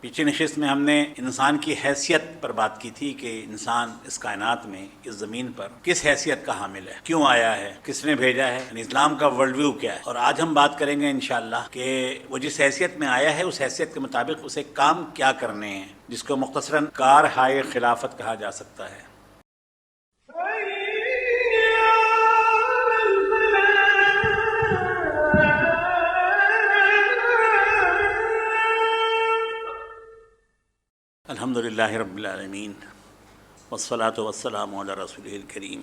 پچھلی نشست میں ہم نے انسان کی حیثیت پر بات کی تھی کہ انسان اس کائنات میں اس زمین پر کس حیثیت کا حامل ہے، کیوں آیا ہے، کس نے بھیجا ہے، یعنی اسلام کا ورلڈ ویو کیا ہے۔ اور آج ہم بات کریں گے انشاءاللہ کہ وہ جس حیثیت میں آیا ہے اس حیثیت کے مطابق اسے کام کیا کرنے ہیں، جس کو مختصراً کارہائے خلافت کہا جا سکتا ہے۔ الحمدللہ رب العالمین والصلاة والسلام علی رسولہ الکریم۔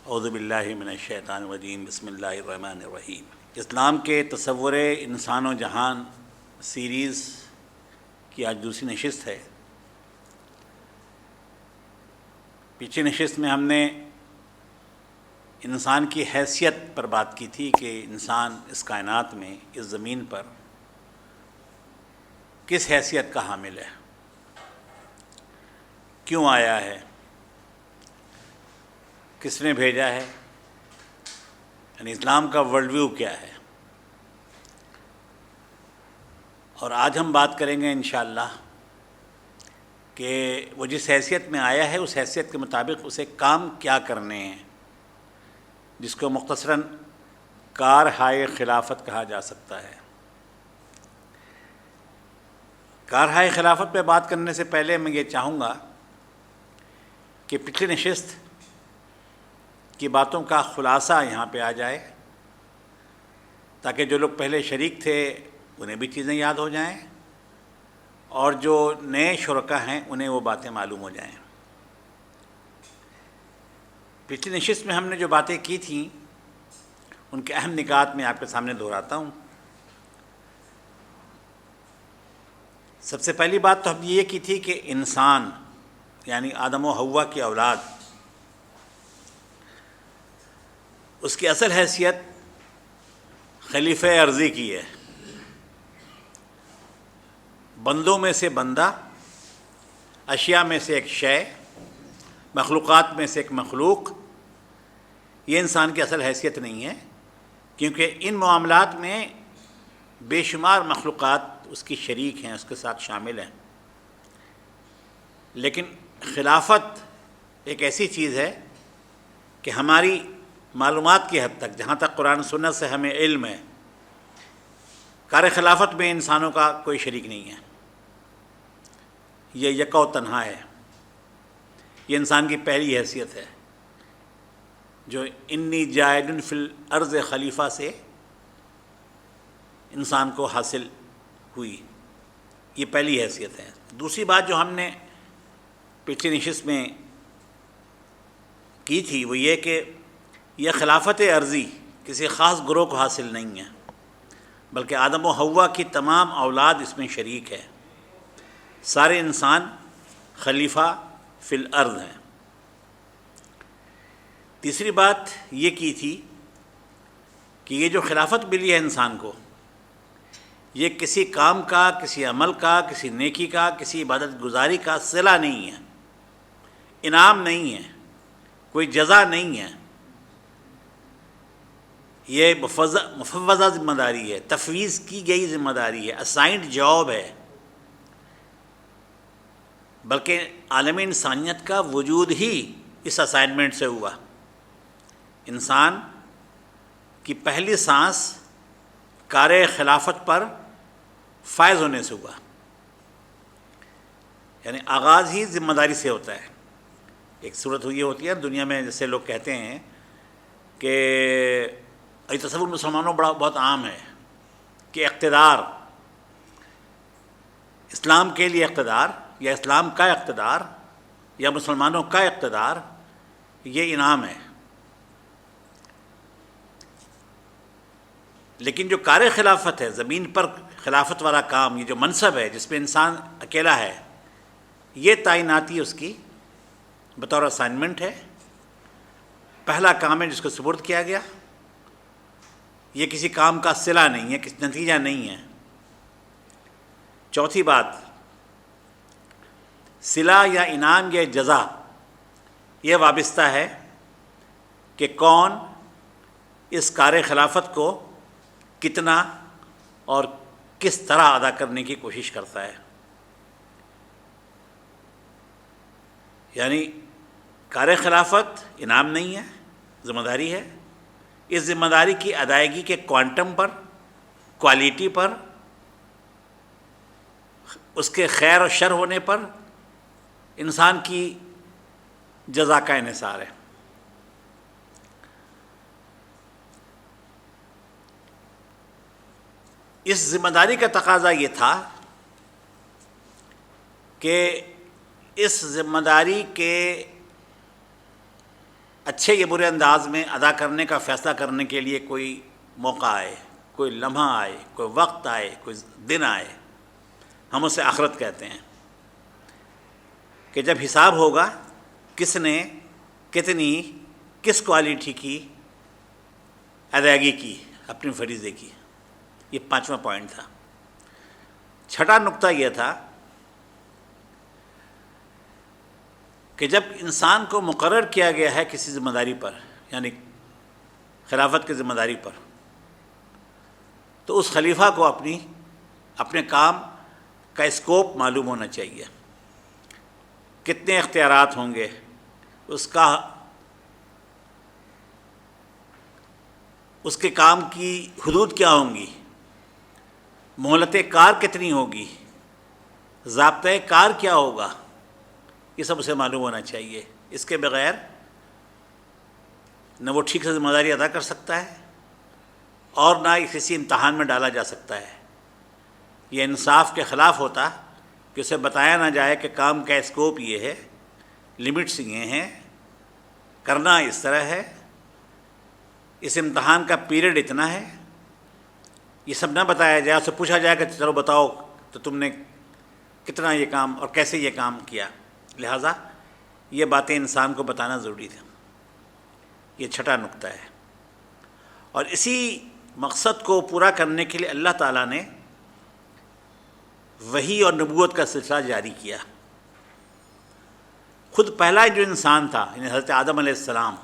اعوذ باللہ من الشیطان الرجیم، بسم اللہ الرحمن الرحیم۔ اسلام کے تصور انسان و جہان سیریز کی آج دوسری نشست ہے۔ پچھلی نشست میں ہم نے انسان کی حیثیت پر بات کی تھی کہ انسان اس کائنات میں اس زمین پر کس حیثیت کا حامل ہے، کیوں آیا ہے، کس نے بھیجا ہے، یعنی اسلام کا ورلڈ ویو کیا ہے۔ اور آج ہم بات کریں گے انشاءاللہ کہ وہ جس حیثیت میں آیا ہے اس حیثیت کے مطابق اسے کام کیا کرنے ہیں، جس کو مختصراً کارہائے خلافت کہا جا سکتا ہے۔ کارہائے خلافت پہ بات کرنے سے پہلے میں یہ چاہوں گا کہ پچھلی نشست کی باتوں کا خلاصہ یہاں پہ آ جائے، تاکہ جو لوگ پہلے شریک تھے انہیں بھی چیزیں یاد ہو جائیں، اور جو نئے شرکا ہیں انہیں وہ باتیں معلوم ہو جائیں۔ پچھلی نشست میں ہم نے جو باتیں کی تھیں ان کے اہم نکات میں آپ کے سامنے دہراتا ہوں۔ سب سے پہلی بات تو ہم نے یہ کی تھی کہ انسان یعنی آدم و حوا کی اولاد، اس کی اصل حیثیت خلیفہ ارضی کی ہے۔ بندوں میں سے بندہ، اشیاء میں سے ایک شے، مخلوقات میں سے ایک مخلوق، یہ انسان کی اصل حیثیت نہیں ہے، کیونکہ ان معاملات میں بے شمار مخلوقات اس کی شریک ہیں، اس کے ساتھ شامل ہیں۔ لیکن خلافت ایک ایسی چیز ہے کہ ہماری معلومات کی حد تک، جہاں تک قرآن سنت سے ہمیں علم ہے، کار خلافت میں انسانوں کا کوئی شریک نہیں ہے، یہ یکا و تنہا ہے۔ یہ انسان کی پہلی حیثیت ہے جو انی جاعل فی الارض خلیفہ سے انسان کو حاصل ہوئی، یہ پہلی حیثیت ہے۔ دوسری بات جو ہم نے پچھلی نشست میں کی تھی وہ یہ کہ یہ خلافت عرضی کسی خاص گروہ کو حاصل نہیں ہے، بلکہ آدم و حوا کی تمام اولاد اس میں شریک ہے۔ سارے انسان خلیفہ فی الارض ہیں۔ تیسری بات یہ کی تھی کہ یہ جو خلافت ملی ہے انسان کو، یہ کسی کام کا، کسی عمل کا، کسی نیکی کا، کسی عبادت گزاری کا صلہ نہیں ہے، انعام نہیں ہے، کوئی جزا نہیں ہے۔ یہ مفوضہ ذمہ داری ہے، تفویض کی گئی ذمہ داری ہے، اسائنڈ جاب ہے، بلکہ عالم انسانیت کا وجود ہی اس اسائنمنٹ سے ہوا۔ انسان کی پہلی سانس کار خلافت پر فائز ہونے سے ہوا، یعنی آغاز ہی ذمہ داری سے ہوتا ہے۔ ایک صورت یہ ہوتی ہے دنیا میں، جیسے لوگ کہتے ہیں کہ یہ تصور مسلمانوں بہت عام ہے کہ اقتدار، اسلام کے لیے اقتدار یا اسلام کا اقتدار یا مسلمانوں کا اقتدار یہ انعام ہے۔ لیکن جو کار خلافت ہے، زمین پر خلافت والا کام، یہ جو منصب ہے جس پہ انسان اکیلا ہے، یہ تعیناتی اس کی بطور اسائنمنٹ ہے، پہلا کام ہے جس کو سپرد کیا گیا۔ یہ کسی کام کا صلہ نہیں ہے، کسی نتیجہ نہیں ہے۔ چوتھی بات، صلہ یا انعام یا جزا یہ وابستہ ہے کہ کون اس کار خلافت کو کتنا اور کس طرح ادا کرنے کی کوشش کرتا ہے۔ یعنی کار خلافت انعام نہیں ہے، ذمہ داری ہے۔ اس ذمہ داری کی ادائیگی کے کوانٹم پر، کوالٹی پر، اس کے خیر و شر ہونے پر انسان کی جزا کا انحصار ہے۔ اس ذمہ داری کا تقاضا یہ تھا کہ اس ذمہ داری کے اچھے یا برے انداز میں ادا کرنے کا فیصلہ کرنے کے لیے کوئی موقع آئے، کوئی لمحہ آئے، کوئی وقت آئے، کوئی دن آئے، ہم اسے آخرت کہتے ہیں، کہ جب حساب ہوگا کس نے کتنی، کس کوالٹی کی ادائیگی کی اپنی فریضے کی۔ یہ 5واں پوائنٹ تھا۔ 6واں نقطہ یہ تھا کہ جب انسان کو مقرر کیا گیا ہے کسی ذمہ داری پر، یعنی خلافت کی ذمہ داری پر، تو اس خلیفہ کو اپنے کام کا اسکوپ معلوم ہونا چاہیے، کتنے اختیارات ہوں گے، اس کے کام کی حدود کیا ہوں گی، مہلت کار کتنی ہوگی، ضابطۂ کار کیا ہوگا، یہ سب اسے معلوم ہونا چاہیے۔ اس کے بغیر نہ وہ ٹھیک سے ذمہ داری ادا کر سکتا ہے اور نہ کسی امتحان میں ڈالا جا سکتا ہے۔ یہ انصاف کے خلاف ہوتا کہ اسے بتایا نہ جائے کہ کام کا اسکوپ یہ ہے، لمٹس یہ ہیں، کرنا اس طرح ہے، اس امتحان کا پیریڈ اتنا ہے، یہ سب نہ بتایا جائے۔ اسے پوچھا جائے کہ چلو بتاؤ تو تم نے کتنا یہ کام اور کیسے یہ کام کیا۔ لہٰذا یہ باتیں انسان کو بتانا ضروری تھا۔ یہ 6واں نقطہ ہے۔ اور اسی مقصد کو پورا کرنے کے لیے اللہ تعالیٰ نے وحی اور نبوت کا سلسلہ جاری کیا۔ خود پہلا جو انسان تھا، یعنی حضرت آدم علیہ السلام،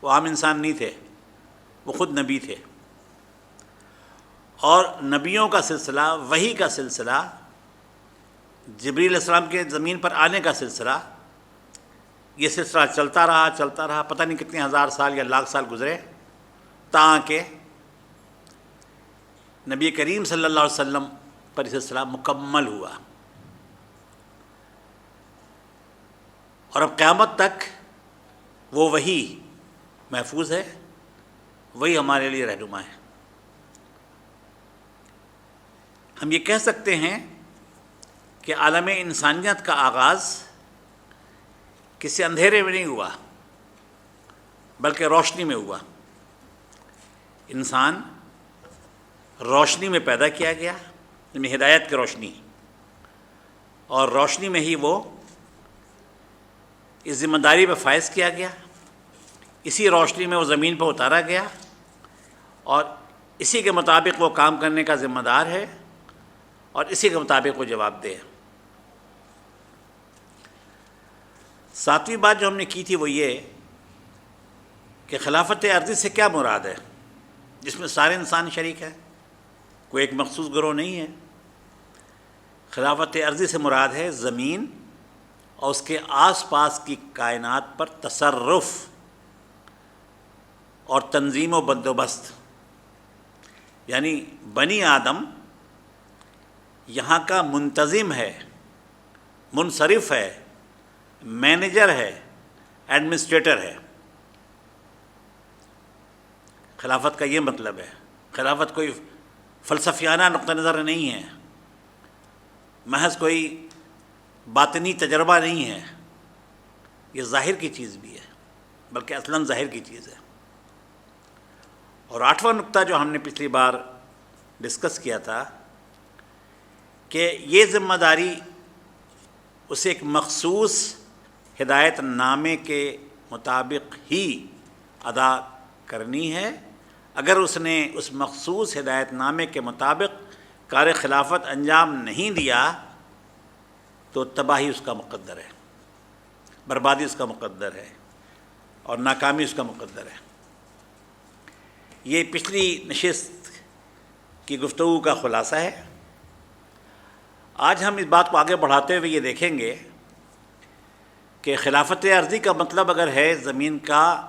وہ عام انسان نہیں تھے، وہ خود نبی تھے۔ اور نبیوں کا سلسلہ، وحی کا سلسلہ، جبریل علیہ السلام کے زمین پر آنے کا سلسلہ، یہ سلسلہ چلتا رہا، پتہ نہیں کتنے ہزار سال یا لاکھ سال گزرے، تاکہ نبی کریم صلی اللہ علیہ وسلم پر یہ سلسلہ مکمل ہوا۔ اور اب قیامت تک وہ وحی محفوظ ہے، وہی ہمارے لیے رہنما ہے۔ ہم یہ کہہ سکتے ہیں کہ عالم انسانیت کا آغاز کسی اندھیرے میں نہیں ہوا، بلکہ روشنی میں ہوا۔ انسان روشنی میں پیدا کیا گیا، یعنی ہدایت کی روشنی، اور روشنی میں ہی وہ اس ذمہ داری پہ فائز کیا گیا، اسی روشنی میں وہ زمین پہ اتارا گیا، اور اسی کے مطابق وہ کام کرنے کا ذمہ دار ہے، اور اسی کے مطابق وہ جواب دہ ہے۔ 7ویں بات جو ہم نے کی تھی وہ یہ کہ خلافت ارضی سے کیا مراد ہے، جس میں سارے انسان شریک ہیں، کوئی ایک مخصوص گروہ نہیں ہے۔ خلافت ارضی سے مراد ہے زمین اور اس کے آس پاس کی کائنات پر تصرف اور تنظیم و بندوبست، یعنی بنی آدم یہاں کا منتظم ہے، منصرف ہے، مینیجر ہے، ایڈمنسٹریٹر ہے۔ خلافت کا یہ مطلب ہے۔ خلافت کوئی فلسفیانہ نقطہ نظر نہیں ہے، محض کوئی باطنی تجربہ نہیں ہے، یہ ظاہر کی چیز بھی ہے، بلکہ اصلاً ظاہر کی چیز ہے۔ اور 8واں نقطہ جو ہم نے پچھلی بار ڈسکس کیا تھا کہ یہ ذمہ داری اسے ایک مخصوص ہدایت نامے کے مطابق ہی ادا کرنی ہے۔ اگر اس نے اس مخصوص ہدایت نامے کے مطابق کار خلافت انجام نہیں دیا تو تباہی اس کا مقدر ہے، بربادی اس کا مقدر ہے، اور ناکامی اس کا مقدر ہے۔ یہ پچھلی نشست کی گفتگو کا خلاصہ ہے۔ آج ہم اس بات کو آگے بڑھاتے ہوئے یہ دیکھیں گے کہ خلافت عرضی کا مطلب اگر ہے زمین کا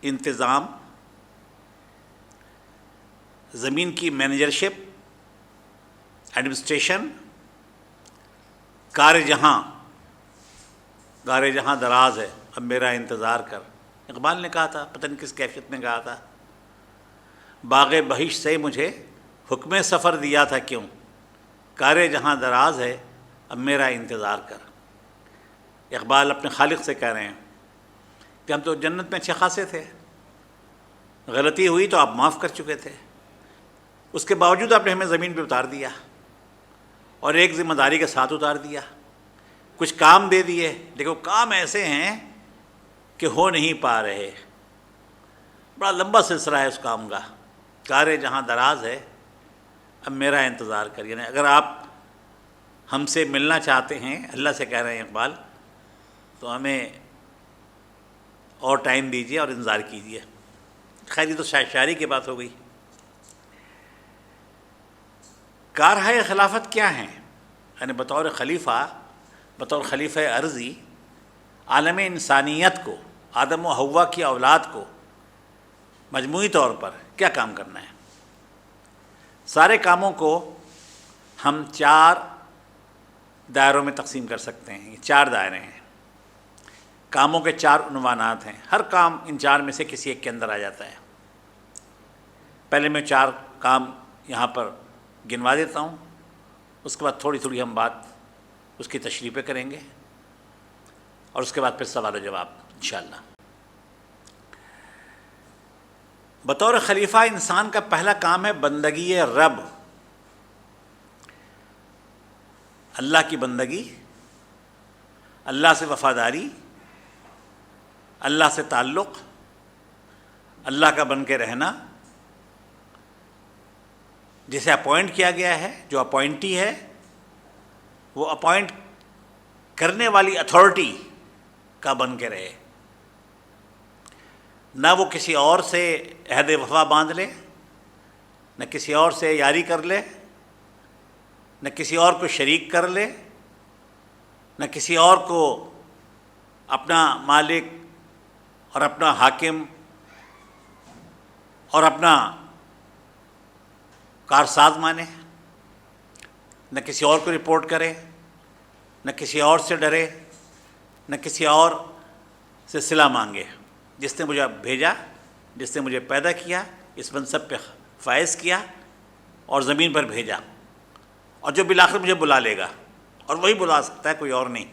انتظام، زمین کی مینیجرشپ، ایڈمنسٹریشن، کار جہاں دراز ہے اب میرا انتظار کر، اقبال نے کہا تھا، پتہ نہیں کس کیفیت میں کہا تھا، باغ بہشت سے مجھے حکم سفر دیا تھا کیوں، کار جہاں دراز ہے اب میرا انتظار کر۔ اقبال اپنے خالق سے کہہ رہے ہیں کہ ہم تو جنت میں اچھے خاصے تھے، غلطی ہوئی تو آپ معاف کر چکے تھے، اس کے باوجود آپ نے ہمیں زمین پہ اتار دیا اور ایک ذمہ داری کے ساتھ اتار دیا، کچھ کام دے دیے، لیکن وہ کام ایسے ہیں کہ ہو نہیں پا رہے، بڑا لمبا سلسلہ ہے اس کام کا، کار جہاں دراز ہے اب میرا انتظار کر۔ یعنی اگر آپ ہم سے ملنا چاہتے ہیں، اللہ سے کہہ رہے ہیں اقبال، تو ہمیں اور ٹائم دیجیے اور انتظار کیجیے۔ خیر یہ تو شاعری کی بات ہو گئی۔ کارہائے خلافت کیا ہیں؟ یعنی بطور خلیفہ عرضی عالم انسانیت کو، آدم و حوا کی اولاد کو مجموعی طور پر کیا کام کرنا ہے؟ سارے کاموں کو ہم 4 دائروں میں تقسیم کر سکتے ہیں۔ یہ 4 دائرے ہیں، کاموں کے 4 عنوانات ہیں، ہر کام ان 4 میں سے کسی ایک کے اندر آ جاتا ہے۔ پہلے میں 4 کام یہاں پر گنوا دیتا ہوں، اس کے بعد تھوڑی ہم بات اس کی تشریح پہ کریں گے، اور اس کے بعد پھر سوال و جواب انشاءاللہ۔ بطور خلیفہ انسان کا پہلا کام ہے بندگی رب، اللہ کی بندگی، اللہ سے وفاداری، اللہ سے تعلق، اللہ کا بن کے رہنا، جسے اپوائنٹ کیا گیا ہے، جو اپوائنٹی ہے وہ اپوائنٹ کرنے والی اتھارٹی کا بن کے رہے، نہ وہ کسی اور سے عہد وفا باندھ لے، نہ کسی اور سے یاری کر لے، نہ کسی اور کو شریک کر لے، نہ کسی اور کو اپنا مالک اور اپنا حاکم اور اپنا کارساز مانے، نہ کسی اور کو رپورٹ کرے، نہ کسی اور سے ڈرے، نہ کسی اور سے صلہ مانگے۔ جس نے مجھے بھیجا، جس نے مجھے پیدا کیا، اس منصب پہ فائز کیا اور زمین پر بھیجا، اور جو بالآخر مجھے بلا لے گا، اور وہی بلا سکتا ہے، کوئی اور نہیں،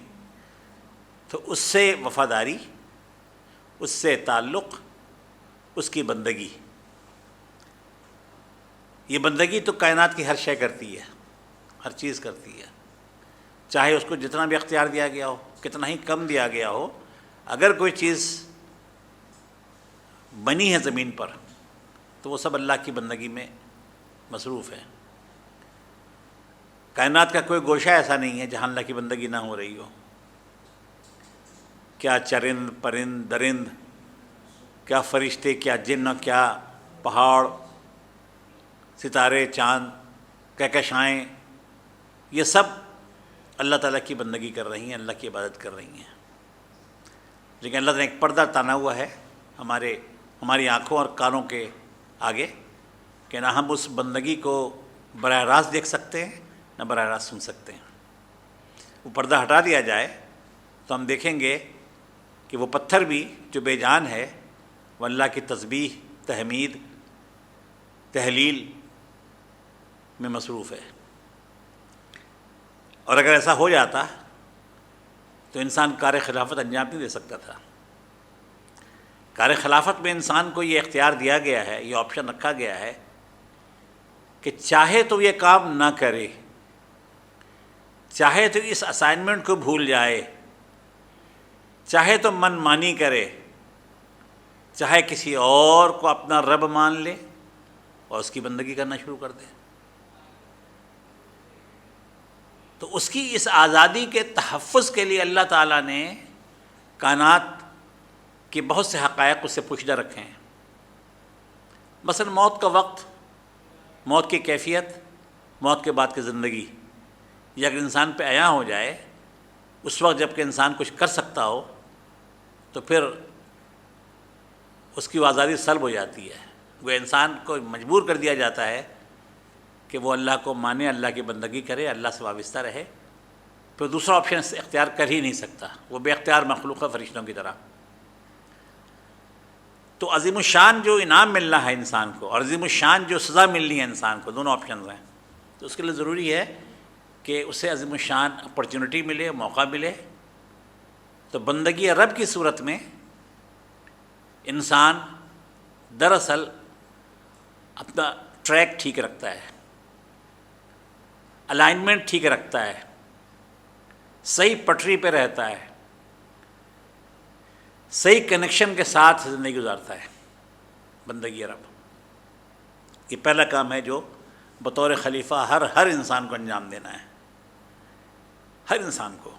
تو اس سے وفاداری، اس سے تعلق، اس کی بندگی۔ یہ بندگی تو کائنات کی ہر شے کرتی ہے، ہر چیز کرتی ہے، چاہے اس کو جتنا بھی اختیار دیا گیا ہو، کتنا ہی کم دیا گیا ہو، اگر کوئی چیز بنی ہے زمین پر تو وہ سب اللہ کی بندگی میں مصروف ہے۔ کائنات کا کوئی گوشہ ایسا نہیں ہے جہاں اللہ کی بندگی نہ ہو رہی ہو، کیا چرند پرند درند، کیا فرشتے، کیا جن، کیا پہاڑ، ستارے، چاند، کہکشائیں، یہ سب اللہ تعالیٰ کی بندگی کر رہی ہیں، اللہ کی عبادت کر رہی ہیں۔ لیکن اللہ تعالیٰ نے ایک پردہ تانا ہوا ہے ہماری آنکھوں اور کانوں کے آگے کہ نہ ہم اس بندگی کو براہ راست دیکھ سکتے ہیں، نہ براہ راست سن سکتے ہیں۔ وہ پردہ ہٹا دیا جائے تو ہم دیکھیں گے کہ وہ پتھر بھی جو بے جان ہے وہ اللہ کی تسبیح، تحمید، تحلیل میں مصروف ہے۔ اور اگر ایسا ہو جاتا تو انسان کار خلافت انجام نہیں دے سکتا تھا۔ کار خلافت میں انسان کو یہ اختیار دیا گیا ہے، یہ آپشن رکھا گیا ہے کہ چاہے تو یہ کام نہ کرے، چاہے تو اس اسائنمنٹ کو بھول جائے، چاہے تو من مانی کرے، چاہے کسی اور کو اپنا رب مان لے اور اس کی بندگی کرنا شروع کر دے۔ تو اس کی اس آزادی کے تحفظ کے لیے اللہ تعالیٰ نے کائنات کے بہت سے حقائق اس سے پوشیدہ رکھے ہیں۔ مثلا موت کا وقت، موت کی کیفیت، موت کے بعد کی زندگی، یہ اگر انسان پہ عیاں ہو جائے اس وقت جب کہ انسان کچھ کر سکتا ہو تو پھر اس کی وہ آزادی سلب ہو جاتی ہے. وہ انسان کو مجبور کر دیا جاتا ہے کہ وہ اللہ کو مانے، اللہ کی بندگی کرے، اللہ سے وابستہ رہے. پھر دوسرا آپشن اختیار کر ہی نہیں سکتا، وہ بے اختیار مخلوق ہے فرشتوں کی طرح. تو عظیم الشان جو انعام ملنا ہے انسان کو اور عظیم الشان جو سزا ملنی ہے انسان کو، دونوں آپشنز ہیں. تو اس کے لیے ضروری ہے کہ اسے عظیم الشان اپرچونٹی ملے، موقع ملے. تو بندگی رب کی صورت میں انسان دراصل اپنا ٹریک ٹھیک رکھتا ہے، الائنمنٹ ٹھیک رکھتا ہے، صحیح پٹری پہ رہتا ہے، صحیح کنیکشن کے ساتھ زندگی گزارتا ہے. بندگی رب یہ پہلا کام ہے جو بطور خلیفہ ہر انسان کو انجام دینا ہے، ہر انسان کو.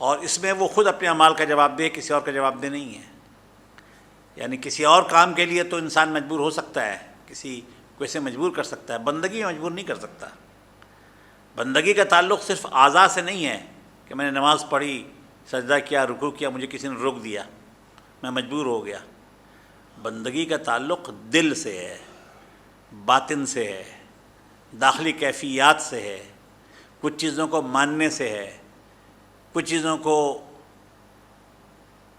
اور اس میں وہ خود اپنے اعمال کا جواب دے، کسی اور کا جواب دے نہیں ہے. یعنی کسی اور کام کے لیے تو انسان مجبور ہو سکتا ہے، کسی کو اسے مجبور کر سکتا ہے، بندگی میں مجبور نہیں کر سکتا. بندگی کا تعلق صرف اعضاء سے نہیں ہے کہ میں نے نماز پڑھی، سجدہ کیا، رکوع کیا، مجھے کسی نے روک دیا، میں مجبور ہو گیا. بندگی کا تعلق دل سے ہے، باطن سے ہے، داخلی کیفیات سے ہے، کچھ چیزوں کو ماننے سے ہے، کچھ چیزوں کو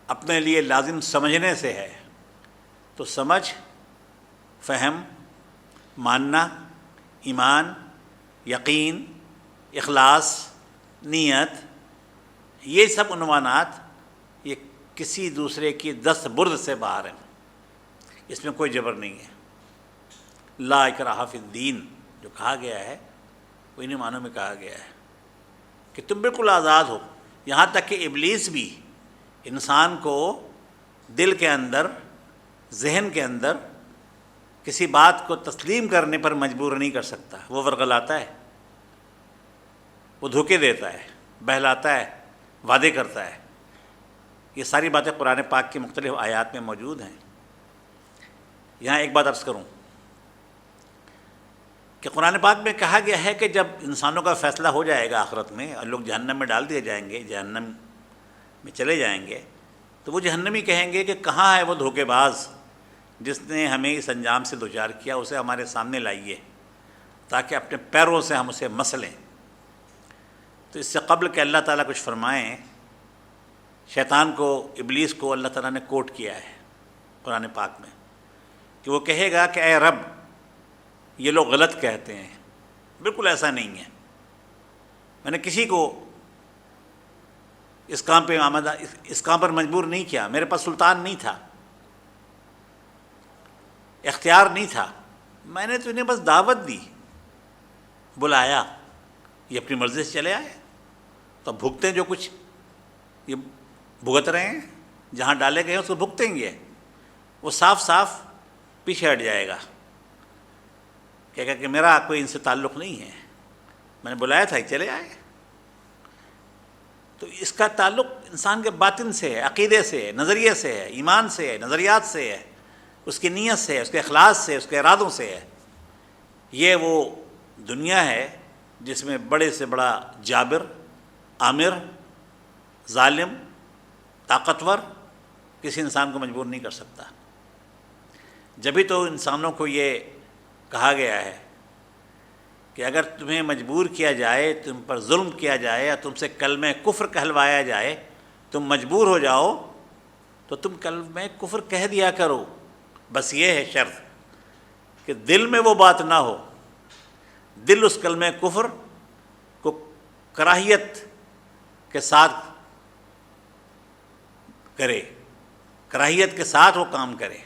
اپنے لیے لازم سمجھنے سے ہے. تو سمجھ، فہم، ماننا، ایمان، یقین، اخلاص، نیت، یہ سب عنوانات یہ کسی دوسرے کی دست برد سے باہر ہیں. اس میں کوئی جبر نہیں ہے. لا اکراہ فی الدین جو کہا گیا ہے وہ انہیں معنوں میں کہا گیا ہے کہ تم بالکل آزاد ہو. یہاں تک کہ ابلیس بھی انسان کو دل کے اندر، ذہن کے اندر کسی بات کو تسلیم کرنے پر مجبور نہیں کر سکتا. وہ ورغلاتا ہے، وہ دھوکے دیتا ہے، بہلاتا ہے، وعدے کرتا ہے. یہ ساری باتیں قرآن پاک کی مختلف آیات میں موجود ہیں. یہاں ایک بات عرض کروں کہ قرآن پاک میں کہا گیا ہے کہ جب انسانوں کا فیصلہ ہو جائے گا آخرت میں اور لوگ جہنم میں ڈال دیے جائیں گے، جہنم میں چلے جائیں گے، تو وہ جہنمی کہیں گے کہ کہاں ہے وہ دھوکے باز جس نے ہمیں اس انجام سے دوچار کیا، اسے ہمارے سامنے لائیے تاکہ اپنے پیروں سے ہم اسے مس لیں. تو اس سے قبل کہ اللہ تعالیٰ کچھ فرمائیں، شیطان کو، ابلیس کو اللہ تعالیٰ نے کوٹ کیا ہے قرآن پاک میں کہ وہ کہے گا کہ اے رب یہ لوگ غلط کہتے ہیں، بالکل ایسا نہیں ہے. میں نے کسی کو اس کام پہ اس کام پر مجبور نہیں کیا، میرے پاس سلطان نہیں تھا، اختیار نہیں تھا. میں نے تو انہیں بس دعوت دی، بلایا، یہ اپنی مرضی سے چلے آئے. تو بھگتیں جو کچھ یہ بھگت رہے ہیں، جہاں ڈالے گئے ہیں اس کو بھگتیں گے. وہ صاف صاف پیچھے ہٹ جائے گا، کہے گا کہ میرا کوئی ان سے تعلق نہیں ہے، میں نے بلایا تھا چلے آئے. تو اس کا تعلق انسان کے باطن سے ہے، عقیدے سے ہے، نظریے سے ہے، ایمان سے ہے، نظریات سے ہے، اس کی نیت سے ہے، اس کے اخلاص سے، اس کے ارادوں سے ہے. یہ وہ دنیا ہے جس میں بڑے سے بڑا جابر، آمر، ظالم، طاقتور کسی انسان کو مجبور نہیں کر سکتا. جبھی تو انسانوں کو یہ کہا گیا ہے کہ اگر تمہیں مجبور کیا جائے، تم پر ظلم کیا جائے یا تم سے کلمہ کفر کہلوایا جائے، تم مجبور ہو جاؤ تو تم کلمہ کفر کہہ دیا کرو. بس یہ ہے شرط کہ دل میں وہ بات نہ ہو، دل اس کلمہ کفر کو کراہیت کے ساتھ کرے، کراہیت کے ساتھ وہ کام کرے.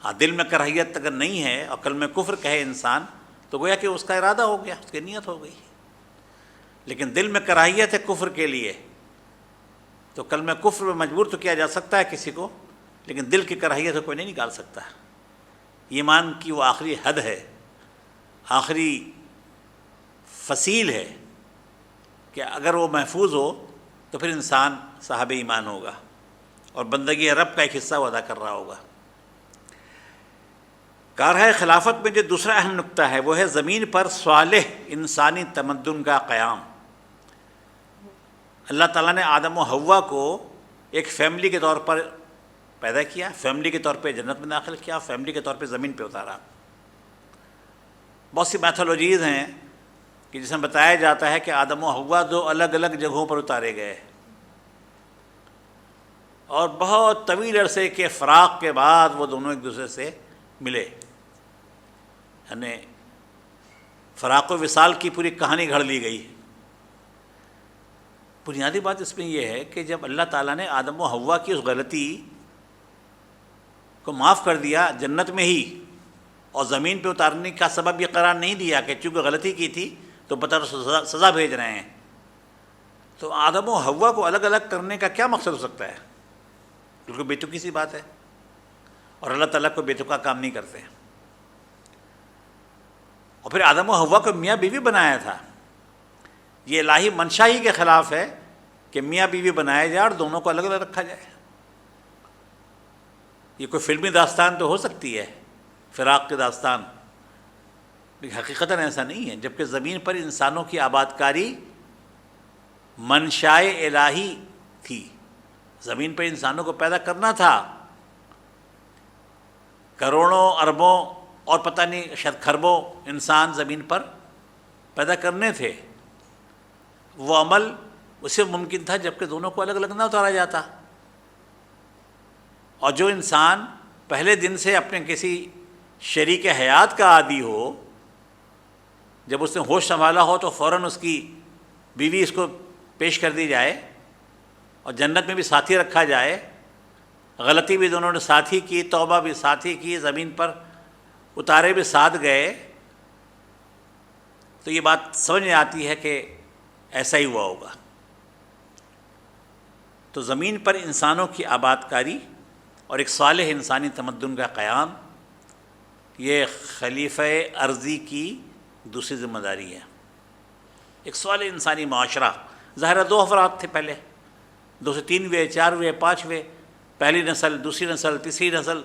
ہاں دل میں کراہیت اگر نہیں ہے اور کلمہ کفر کہے انسان تو گویا کہ اس کا ارادہ ہو گیا، اس کی نیت ہو گئی. لیکن دل میں کراہیت ہے کفر کے لیے تو کلمہ کفر میں مجبور تو کیا جا سکتا ہے کسی کو، لیکن دل کی کراہیت سے کوئی نہیں نکال سکتا. ایمان کی وہ آخری حد ہے، آخری فصیل ہے کہ اگر وہ محفوظ ہو تو پھر انسان صاحب ایمان ہوگا اور بندگی رب کا ایک حصہ وہ ادا کر رہا ہوگا. کارہائے خلافت میں جو دوسرا اہم نقطہ ہے وہ ہے زمین پر صالح انسانی تمدن کا قیام. اللہ تعالیٰ نے آدم و حوا کو ایک فیملی کے طور پر پیدا کیا، فیملی کے طور پہ جنت میں داخل کیا، فیملی کے طور پہ زمین پہ اتارا۔ بہت سی میتھولوجیز ہیں کہ جس میں بتایا جاتا ہے کہ آدم و حوا دو الگ الگ جگہوں پر اتارے گئے، اور بہت طویل عرصے کے فراق کے بعد وہ دونوں ایک دوسرے سے ملے، یعنی فراق و وصال کی پوری کہانی گھڑ لی گئی۔ بنیادی بات اس میں یہ ہے کہ جب اللہ تعالیٰ نے آدم و حوا کی اس غلطی کو معاف کر دیا جنت میں ہی، اور زمین پہ اتارنے کا سبب یہ قرار نہیں دیا کہ چونکہ غلطی کی تھی تو بطور سزا بھیج رہے ہیں، تو آدم و حوا کو الگ الگ کرنے کا کیا مقصد ہو سکتا ہے؟ بالکل بے تکی سی بات ہے، اور اللہ تعالیٰ کو بے تکا کام نہیں کرتے۔ اور پھر آدم و حوا کو میاں بیوی بنایا تھا، یہ الہی منشا ہی کے خلاف ہے کہ میاں بیوی بنایا جائے اور دونوں کو الگ الگ رکھا جائے۔ یہ کوئی فلمی داستان تو ہو سکتی ہے، فراق کی داستان، لیکن حقیقتاً ایسا نہیں ہے، جبکہ زمین پر انسانوں کی آباد کاری منشائے الہی تھی، زمین پر انسانوں کو پیدا کرنا تھا، کروڑوں اربوں اور پتہ نہیں شاید کھربوں انسان زمین پر پیدا کرنے تھے۔ وہ عمل اسے ممکن تھا جبکہ دونوں کو الگ الگ نہ اتارا جاتا، اور جو انسان پہلے دن سے اپنے کسی شریک حیات کا عادی ہو، جب اس نے ہوش سنبھالا ہو تو فوراً اس کی بیوی اس کو پیش کر دی جائے، اور جنت میں بھی ساتھی رکھا جائے، غلطی بھی دونوں نے ساتھ ہی کی، توبہ بھی ساتھ ہی کی، زمین پر اتارے بھی ساتھ گئے، تو یہ بات سمجھ میں آتی ہے کہ ایسا ہی ہوا ہوگا۔ تو زمین پر انسانوں کی آباد کاری اور ایک صالح انسانی تمدن کا قیام، یہ خلیفہ ارضی کی دوسری ذمہ داری ہے۔ ایک صالح انسانی معاشرہ، ظاہر 2 افراد تھے پہلے، 2 سے 3 ہوئے، 4 ہوئے، 5 ہوئے، پہلی نسل، دوسری نسل، تیسری نسل،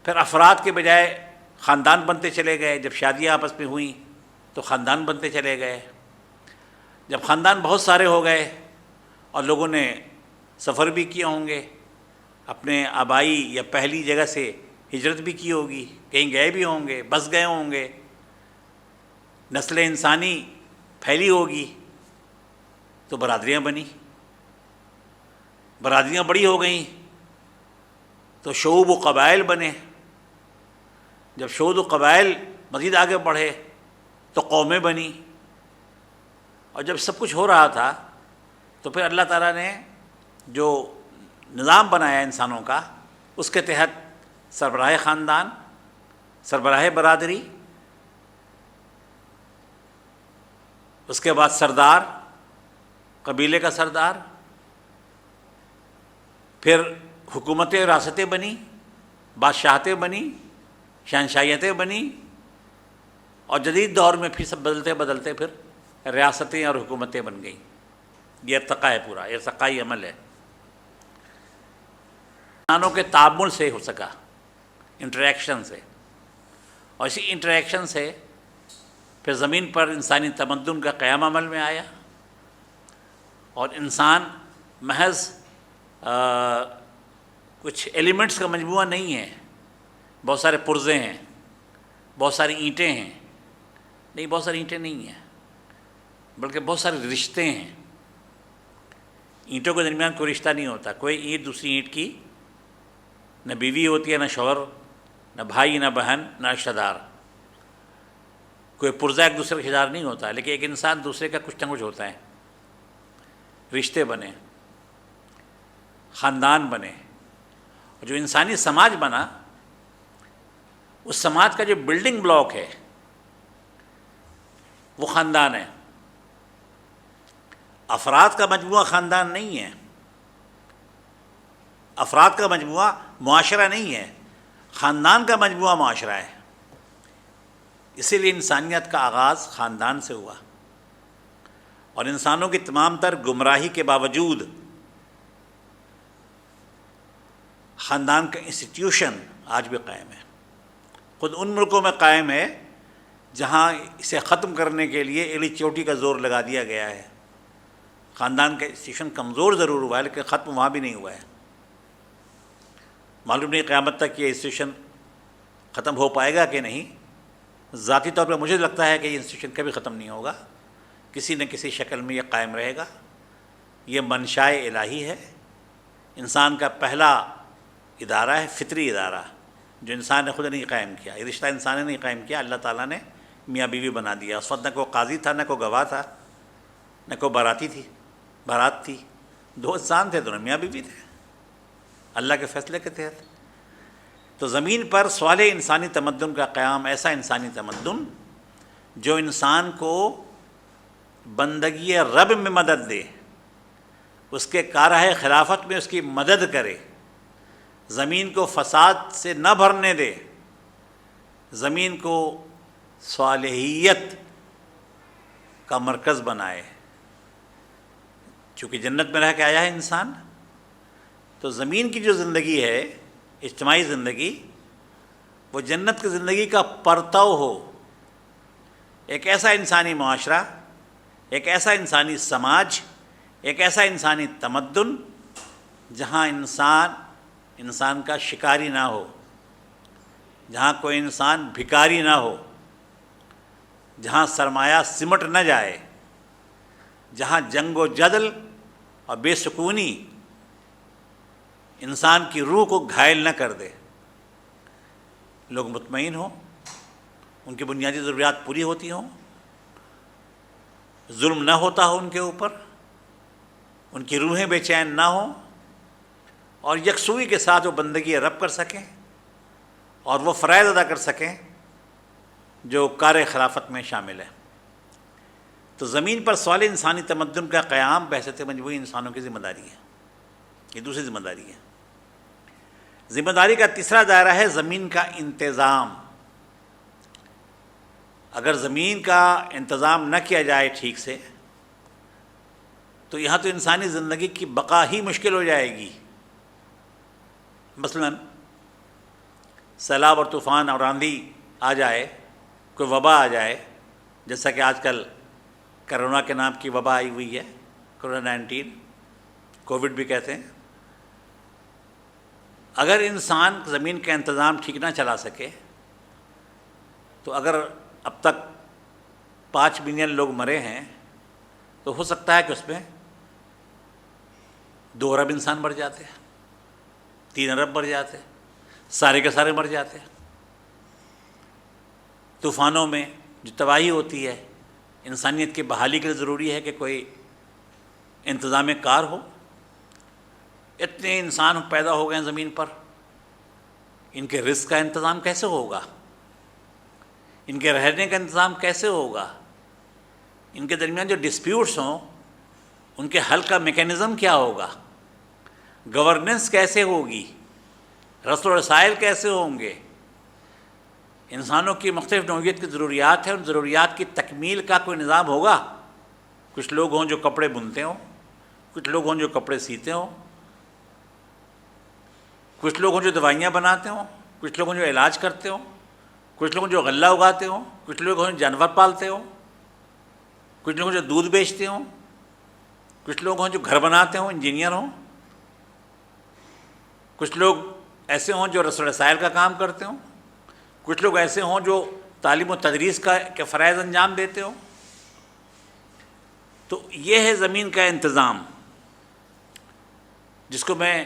پھر افراد کے بجائے خاندان بنتے چلے گئے، جب شادیاں آپس میں ہوئیں تو خاندان بنتے چلے گئے، جب خاندان بہت سارے ہو گئے اور لوگوں نے سفر بھی کیے ہوں گے، اپنے آبائی یا پہلی جگہ سے ہجرت بھی کی ہوگی، کہیں گئے بھی ہوں گے، بس گئے ہوں گے، نسل انسانی پھیلی ہوگی، تو برادریاں بنی، برادریاں بڑی ہو گئیں تو شعوب و قبائل بنے، جب شعوب و قبائل مزید آگے بڑھے تو قومیں بنی، اور جب سب کچھ ہو رہا تھا تو پھر اللہ تعالیٰ نے جو نظام بنایا انسانوں کا، اس کے تحت سربراہ خاندان، سربراہ برادری، اس کے بعد سردار، قبیلے کا سردار، پھر حکومتیں ریاستیں بنی، بادشاہتیں بنی، شہنشاہیتیں بنی، اور جدید دور میں پھر سب بدلتے بدلتے پھر ریاستیں اور حکومتیں بن گئیں۔ یہ ارتقاء ہے، پورا ارتقائی عمل ہے، انسانوں کے تعامل سے ہو سکا، انٹریکشن سے، اور اسی انٹریکشن سے پھر زمین پر انسانی تمدن کا قیام عمل میں آیا، اور انسان محض کچھ ایلیمنٹس کا مجموعہ نہیں ہے، بہت سارے پرزے ہیں، بہت ساری اینٹیں ہیں، نہیں، بہت ساری اینٹیں نہیں ہیں، بلکہ بہت سارے رشتے ہیں۔ اینٹوں کے درمیان کوئی رشتہ نہیں ہوتا، کوئی اینٹ دوسری اینٹ کی نہ بیوی ہوتی ہے، نہ شوہر، نہ بھائی، نہ بہن، نہ رشتہ دار، کوئی پرزہ ایک دوسرے کا رشتہ دار نہیں ہوتا، لیکن ایک انسان دوسرے کا کچھ نہ کچھ ہوتا ہے، رشتے بنے، خاندان بنے، اور جو انسانی سماج بنا، اس سماج کا جو بلڈنگ بلاک ہے وہ خاندان ہے۔ افراد کا مجموعہ خاندان نہیں ہے، افراد کا مجموعہ معاشرہ نہیں ہے، خاندان کا مجموعہ معاشرہ ہے۔ اسی لیے انسانیت کا آغاز خاندان سے ہوا، اور انسانوں کی تمام تر گمراہی کے باوجود خاندان کا انسٹیٹیوشن آج بھی قائم ہے، خود ان ملکوں میں قائم ہے جہاں اسے ختم کرنے کے لیے ایلی چوٹی کا زور لگا دیا گیا ہے، خاندان کا انسٹیٹیوشن کمزور ضرور ہوا ہے لیکن ختم وہاں بھی نہیں ہوا ہے. معلوم نہیں قیامت تک یہ انسٹیٹیوشن ختم ہو پائے گا کہ نہیں. ذاتی طور پر مجھے لگتا ہے کہ یہ انسٹیٹیوشن کبھی ختم نہیں ہوگا, کسی نہ کسی شکل میں یہ قائم رہے گا. یہ منشائے الہی ہے, انسان کا پہلا ادارہ ہے, فطری ادارہ, جو انسان نے خود نہیں قائم کیا. یہ رشتہ انسان نے نہیں قائم کیا, اللہ تعالیٰ نے میاں بیوی بنا دیا. اس وقت نہ کوئی قاضی تھا, نہ کوئی گواہ تھا, نہ کوئی بارات تھی. دو انسان تھے, دونوں میاں بیوی تھے اللہ کے فیصلے کے تحت. تو زمین پر صالح انسانی تمدن کا قیام, ایسا انسانی تمدن جو انسان کو بندگی رب میں مدد دے, اس کے کارہ خلافت میں اس کی مدد کرے, زمین کو فساد سے نہ بھرنے دے, زمین کو صالحیت کا مرکز بنائے. چونکہ جنت میں رہ کے آیا ہے انسان, تو زمین کی جو زندگی ہے, اجتماعی زندگی, وہ جنت کی زندگی کا پرتو ہو. ایک ایسا انسانی معاشرہ, ایک ایسا انسانی سماج, ایک ایسا انسانی تمدن جہاں انسان کا شکاری نہ ہو, جہاں کوئی انسان بھکاری نہ ہو, جہاں سرمایہ سمٹ نہ جائے, جہاں جنگ و جدل اور بے سکونی انسان کی روح کو گھائل نہ کر دے. لوگ مطمئن ہوں, ان کی بنیادی ضروریات پوری ہوتی ہوں, ظلم نہ ہوتا ہو ان کے اوپر, ان کی روحیں بے چین نہ ہوں, اور یکسوئی کے ساتھ وہ بندگی رب کر سکیں اور وہ فرائض ادا کر سکیں جو کار خلافت میں شامل ہے. تو زمین پر صالح انسانی تمدن کا قیام بحیثیت مجموعی انسانوں کی ذمہ داری ہے. یہ دوسری ذمہ داری ہے. ذمہ داری کا تیسرا دائرہ ہے زمین کا انتظام. اگر زمین کا انتظام نہ کیا جائے ٹھیک سے, تو یہاں تو انسانی زندگی کی بقا ہی مشکل ہو جائے گی. مثلا سیلاب اور طوفان اور آندھی آ جائے, کوئی وبا آ جائے, جیسا کہ آج کل کرونا کے نام کی وبا آئی ہوئی ہے, کورونا 19, کووڈ بھی کہتے ہیں. اگر انسان زمین کا انتظام ٹھیک نہ چلا سکے, تو اگر اب تک 5 ملین لوگ مرے ہیں, تو ہو سکتا ہے کہ اس میں 2 ارب انسان مر جاتے, 3 ارب مر جاتے, سارے کے سارے مر جاتے. طوفانوں میں جو تباہی ہوتی ہے, انسانیت کی بحالی کے لیے ضروری ہے کہ کوئی انتظام کار ہو. اتنے انسان پیدا ہو گئے ہیں زمین پر, ان کے رزق کا انتظام کیسے ہوگا, ان کے رہنے کا انتظام کیسے ہوگا, ان کے درمیان جو ڈسپیوٹس ہوں ان کے حل کا میکینزم کیا ہوگا, گورننس کیسے ہوگی, رسل و رسائل کیسے ہوں گے. انسانوں کی مختلف نوعیت کی ضروریات ہیں, ان ضروریات کی تکمیل کا کوئی نظام ہوگا. کچھ لوگ ہوں جو کپڑے بنتے ہوں, کچھ لوگ ہوں جو کپڑے سیتے ہوں, کچھ لوگ ہوں جو دوائیاں بناتے ہوں, کچھ لوگ ہوں جو علاج کرتے ہوں, کچھ لوگ جو غلہ اگاتے ہوں, کچھ لوگ ہوں جانور پالتے ہوں, کچھ لوگ جو دودھ بیچتے ہوں, کچھ لوگ ہوں جو گھر بناتے ہوں, انجینئر ہوں, کچھ لوگ ایسے ہوں جو رسل و رسائل کا کام کرتے ہوں, کچھ لوگ ایسے ہوں جو تعلیم و تدریس کے فرائض انجام دیتے ہوں. تو یہ ہے زمین کا انتظام, جس کو میں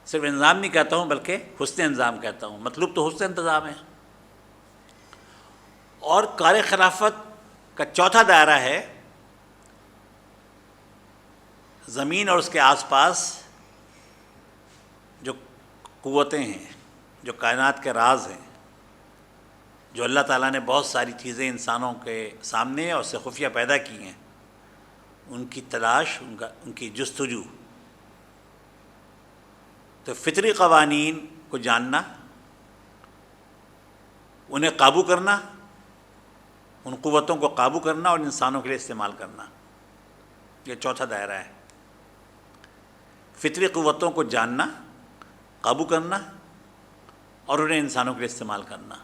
صرف انظام نہیں کہتا ہوں بلکہ حسن انظام کہتا ہوں. مطلوب تو حسن انتظام ہے. اور کار خلافت کا چوتھا دائرہ ہے زمین اور اس کے آس پاس جو قوتیں ہیں, جو کائنات کے راز ہیں, جو اللہ تعالیٰ نے بہت ساری چیزیں انسانوں کے سامنے اور اس سے خفیہ پیدا کی ہیں, ان کی تلاش, ان کی جستجو. تو فطری قوانین کو جاننا, انہیں قابو کرنا, ان قوتوں کو قابو کرنا اور انسانوں کے لیے استعمال کرنا, یہ چوتھا دائرہ ہے. فطری قوتوں کو جاننا, قابو کرنا اور انہیں انسانوں کے لیے استعمال کرنا.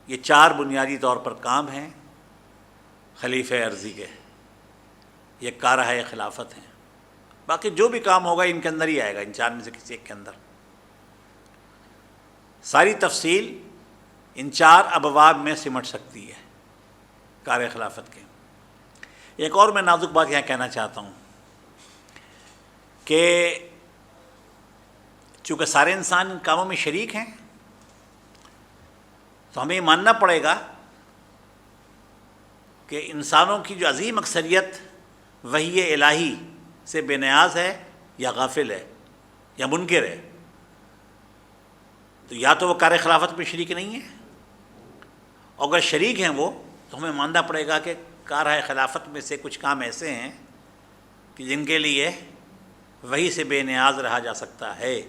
یہ 4 بنیادی طور پر کام ہیں خلیفہ ارضی کے. یہ کارہ خلافت ہیں. باقی جو بھی کام ہوگا ان کے اندر ہی آئے گا، ان چار میں سے کسی ایک کے اندر. ساری تفصیل ان چار ابواب میں سمٹ سکتی ہے کار خلافت کے. ایک اور میں نازک بات یہاں کہنا چاہتا ہوں کہ چونکہ سارے انسان ان کاموں میں شریک ہیں، تو ہمیں یہ ماننا پڑے گا کہ انسانوں کی جو عظیم اکثریت وحی الہی سے بے نیاز ہے یا غافل ہے یا منکر ہے. تو یا تو وہ کار خلافت میں شریک نہیں ہے، اور اگر شریک ہیں وہ، تو ہمیں ماننا پڑے گا کہ کارہ خلافت میں سے کچھ کام ایسے ہیں کہ جن کے لیے وحی سے بے نیاز رہا جا سکتا ہے.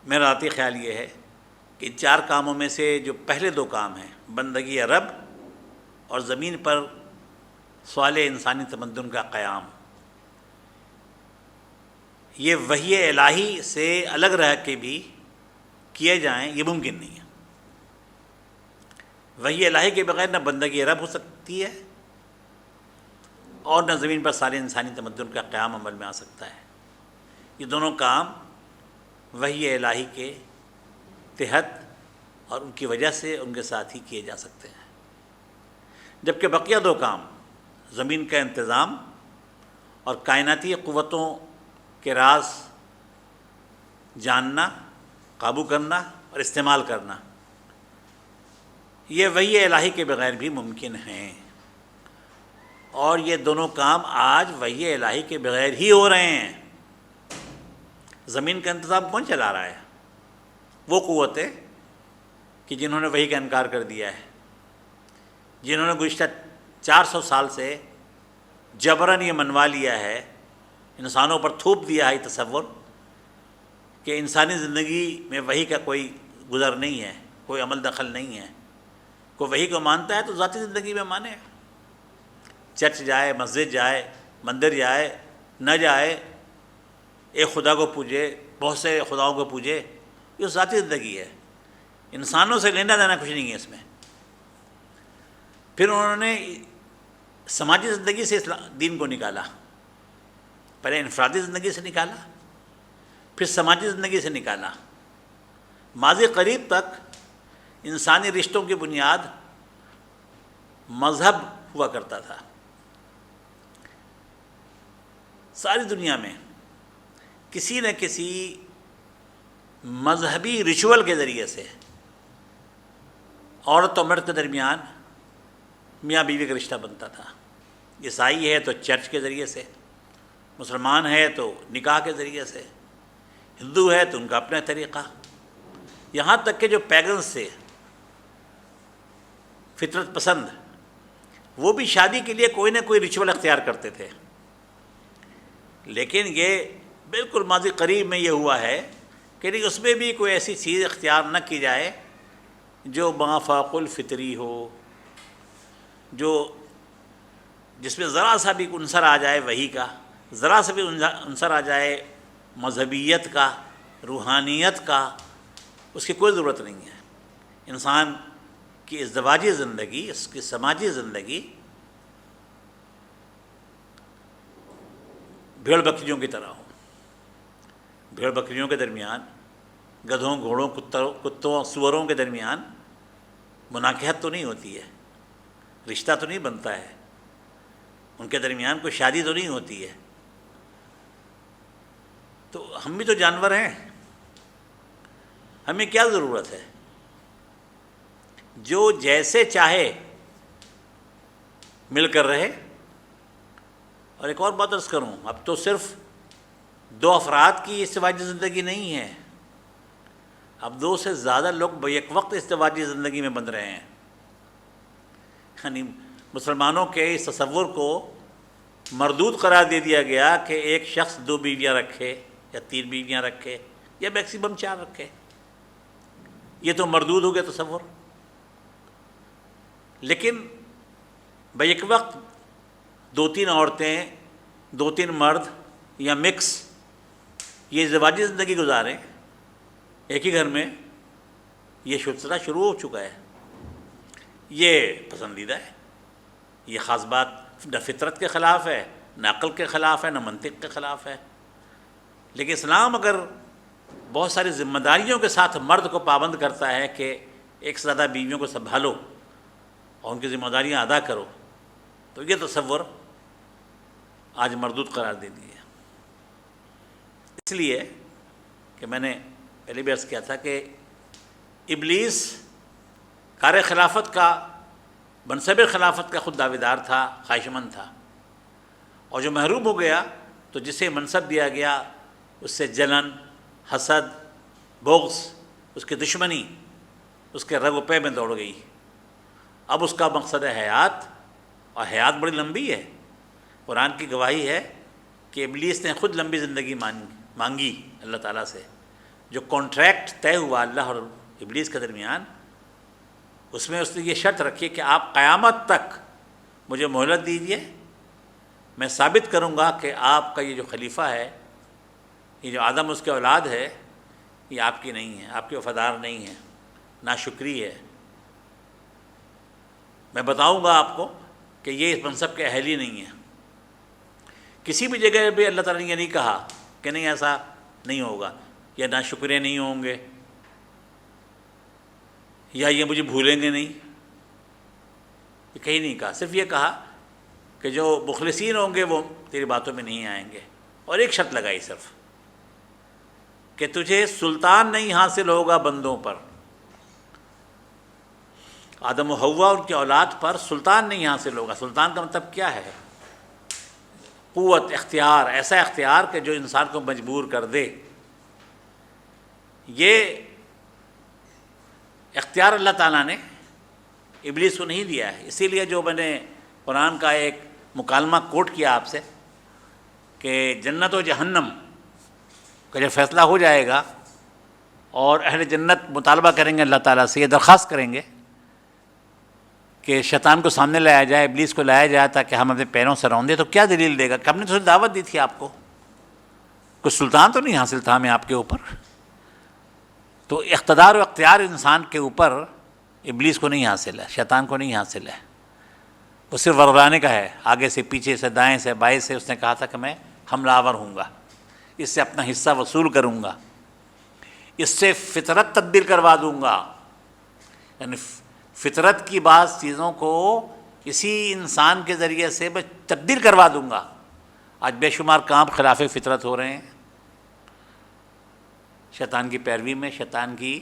میرا ذاتی خیال یہ ہے کہ ان چار کاموں میں سے جو پہلے دو کام ہیں، بندگی رب اور زمین پر سوال انسانی تمدن کا قیام، یہ وحی الہی سے الگ رہ کے بھی کیے جائیں یہ ممکن نہیں ہے. وحی الہی کے بغیر نہ بندگی رب ہو سکتی ہے اور نہ زمین پر سارے انسانی تمدن کا قیام عمل میں آ سکتا ہے. یہ دونوں کام وحی الہی کے تحت اور ان کی وجہ سے ان کے ساتھ ہی کیے جا سکتے ہیں، جبکہ بقیہ دو کام، زمین کا انتظام اور کائناتی قوتوں کے راز جاننا، قابو کرنا اور استعمال کرنا، یہ وحی الہی کے بغیر بھی ممکن ہیں. اور یہ دونوں کام آج وحی الہی کے بغیر ہی ہو رہے ہیں. زمین کا انتظام کون چلا رہا ہے؟ وہ قوتیں کہ جنہوں نے وحی کا انکار کر دیا ہے، جنہوں نے گزشتہ 400 سال سے جبراً یہ منوا لیا ہے، انسانوں پر تھوپ دیا ہے تصور کہ انسانی زندگی میں وحی کا کوئی گزر نہیں ہے، کوئی عمل دخل نہیں ہے. کوئی وحی کو مانتا ہے تو ذاتی زندگی میں مانے، چرچ جائے، مسجد جائے، مندر جائے، نہ جائے، ایک خدا کو پوجے، بہت سے خداؤں کو پوجے، یہ ذاتی زندگی ہے. انسانوں سے لینا دینا کچھ نہیں ہے اس میں. پھر انہوں نے سماجی زندگی سے دین کو نکالا، پہلے انفرادی زندگی سے نکالا، پھر سماجی زندگی سے نکالا. ماضی قریب تک انسانی رشتوں کی بنیاد مذہب ہوا کرتا تھا. ساری دنیا میں کسی نہ کسی مذہبی ریچول کے ذریعے سے عورت و مرد کے درمیان میاں بیوی کا رشتہ بنتا تھا. عیسائی ہے تو چرچ کے ذریعے سے، مسلمان ہے تو نکاح کے ذریعے سے، ہندو ہے تو ان کا اپنا طریقہ. یہاں تک کہ جو پیگنز سے فطرت پسند، وہ بھی شادی کے لیے کوئی نہ کوئی ریچول اختیار کرتے تھے. لیکن یہ بالکل ماضی قریب میں یہ ہوا ہے کہ اس میں بھی کوئی ایسی چیز اختیار نہ کی جائے جو مافاق الفطری ہو، جس میں ذرا سا بھی عنصر آ جائے وحی کا، ذرا سا بھی عنصر آ جائے مذہبیت کا، روحانیت کا، اس کی کوئی ضرورت نہیں ہے. انسان کی ازدواجی زندگی، اس کی سماجی زندگی بھیڑ بکریوں کی طرح ہو. بھیڑ بکریوں کے درمیان، گدھوں، گھوڑوں، کتوں، سوروں کے درمیان مناکحت تو نہیں ہوتی ہے، رشتہ تو نہیں بنتا ہے، ان کے درمیان کوئی شادی تو نہیں ہوتی ہے. تو ہم بھی تو جانور ہیں، ہمیں کیا ضرورت ہے؟ جو جیسے چاہے مل کر رہے. اور ایک اور بات عرض کروں، اب تو صرف دو افراد کی ازدواجی زندگی نہیں ہے، اب دو سے زیادہ لوگ بیک وقت ازدواجی زندگی میں بندھ رہے ہیں. یعنی مسلمانوں کے اس تصور کو مردود قرار دے دیا گیا کہ ایک شخص 2 بیویاں رکھے یا 3 بیویاں رکھے یا میکسیمم 4 رکھے. یہ تو مردود ہو گیا تصور. لیکن بیک وقت 2-3 عورتیں، 2-3 مرد یا مکس یہ ازدواجی زندگی گزاریں ایک ہی گھر میں، یہ سلسلہ شروع ہو چکا ہے. یہ پسندیدہ ہے، یہ خاص بات نہ فطرت کے خلاف ہے، نہ عقل کے خلاف ہے، نہ منطق کے خلاف ہے۔ لیکن اسلام اگر بہت ساری ذمہ داریوں کے ساتھ مرد کو پابند کرتا ہے کہ ایک سے زیادہ بیویوں کو سنبھالو اور ان کی ذمہ داریاں ادا کرو، تو یہ تصور آج مردود قرار دے دیا ہے۔ اس لیے کہ میں نے پہلے بھی عرض کیا تھا کہ ابلیس کار خلافت کا، منصب خلافت کا خود دعویدار تھا، خواہشمند تھا، اور جو محروم ہو گیا تو جسے منصب دیا گیا اس سے جلن، حسد، بغض، اس کی دشمنی اس کے رگ و پے میں دوڑ گئی۔ اب اس کا مقصد ہے حیات، اور حیات بڑی لمبی ہے۔ قرآن کی گواہی ہے کہ ابلیس نے خود لمبی زندگی مانگی اللہ تعالیٰ سے۔ جو کانٹریکٹ طے ہوا اللہ اور ابلیس کے درمیان، اس میں اس نے یہ شرط رکھی کہ آپ قیامت تک مجھے مہلت دیجیے، میں ثابت کروں گا کہ آپ کا یہ جو خلیفہ ہے، یہ جو آدم اس کے اولاد ہے، یہ آپ کی نہیں ہے، آپ کے وفادار نہیں ہے، ناشکری ہے۔ میں بتاؤں گا آپ کو کہ یہ اس منصب کے اہل ہی نہیں ہے۔ کسی بھی جگہ بھی اللہ تعالیٰ نے یہ نہیں کہا کہ نہیں ایسا نہیں ہوگا، یا ناشکرے نہیں ہوں گے، یا یہ مجھے بھولیں گے نہیں، یہ کہیں نہیں کہا۔ صرف یہ کہا کہ جو مخلصین ہوں گے وہ تیری باتوں میں نہیں آئیں گے، اور ایک شرط لگائی صرف کہ تجھے سلطان نہیں حاصل ہوگا بندوں پر، آدم و حوا ان کی اولاد پر سلطان نہیں حاصل ہوگا۔ سلطان کا مطلب کیا ہے؟ قوت، اختیار، ایسا اختیار کہ جو انسان کو مجبور کر دے۔ یہ اختیار اللہ تعالیٰ نے ابلیس کو نہیں دیا ہے۔ اسی لیے جو میں نے قرآن کا ایک مکالمہ کوٹ کیا آپ سے کہ جنت و جہنم کا جب فیصلہ ہو جائے گا اور اہل جنت مطالبہ کریں گے اللہ تعالیٰ سے، یہ درخواست کریں گے کہ شیطان کو سامنے لایا جائے، ابلیس کو لایا جائے تاکہ ہم اپنے پیروں سے روندیں، تو کیا دلیل دے گا کہ ہم نے تو دعوت دی تھی آپ کو، کوئی سلطان تو نہیں حاصل تھا ہمیں آپ کے اوپر۔ تو اقتدار و اختیار انسان کے اوپر ابلیس کو نہیں حاصل ہے، شیطان کو نہیں حاصل ہے، وہ صرف ورگلانے کا ہے، آگے سے، پیچھے سے، دائیں سے، بائیں سے۔ اس نے کہا تھا کہ میں حملہ آور ہوں گا، اس سے اپنا حصہ وصول کروں گا، اس سے فطرت تبدیل کروا دوں گا، یعنی فطرت کی بعض چیزوں کو اسی انسان کے ذریعے سے میں تبدیل کروا دوں گا۔ آج بے شمار کام خلاف فطرت ہو رہے ہیں، شیطان کی پیروی میں، شیطان کی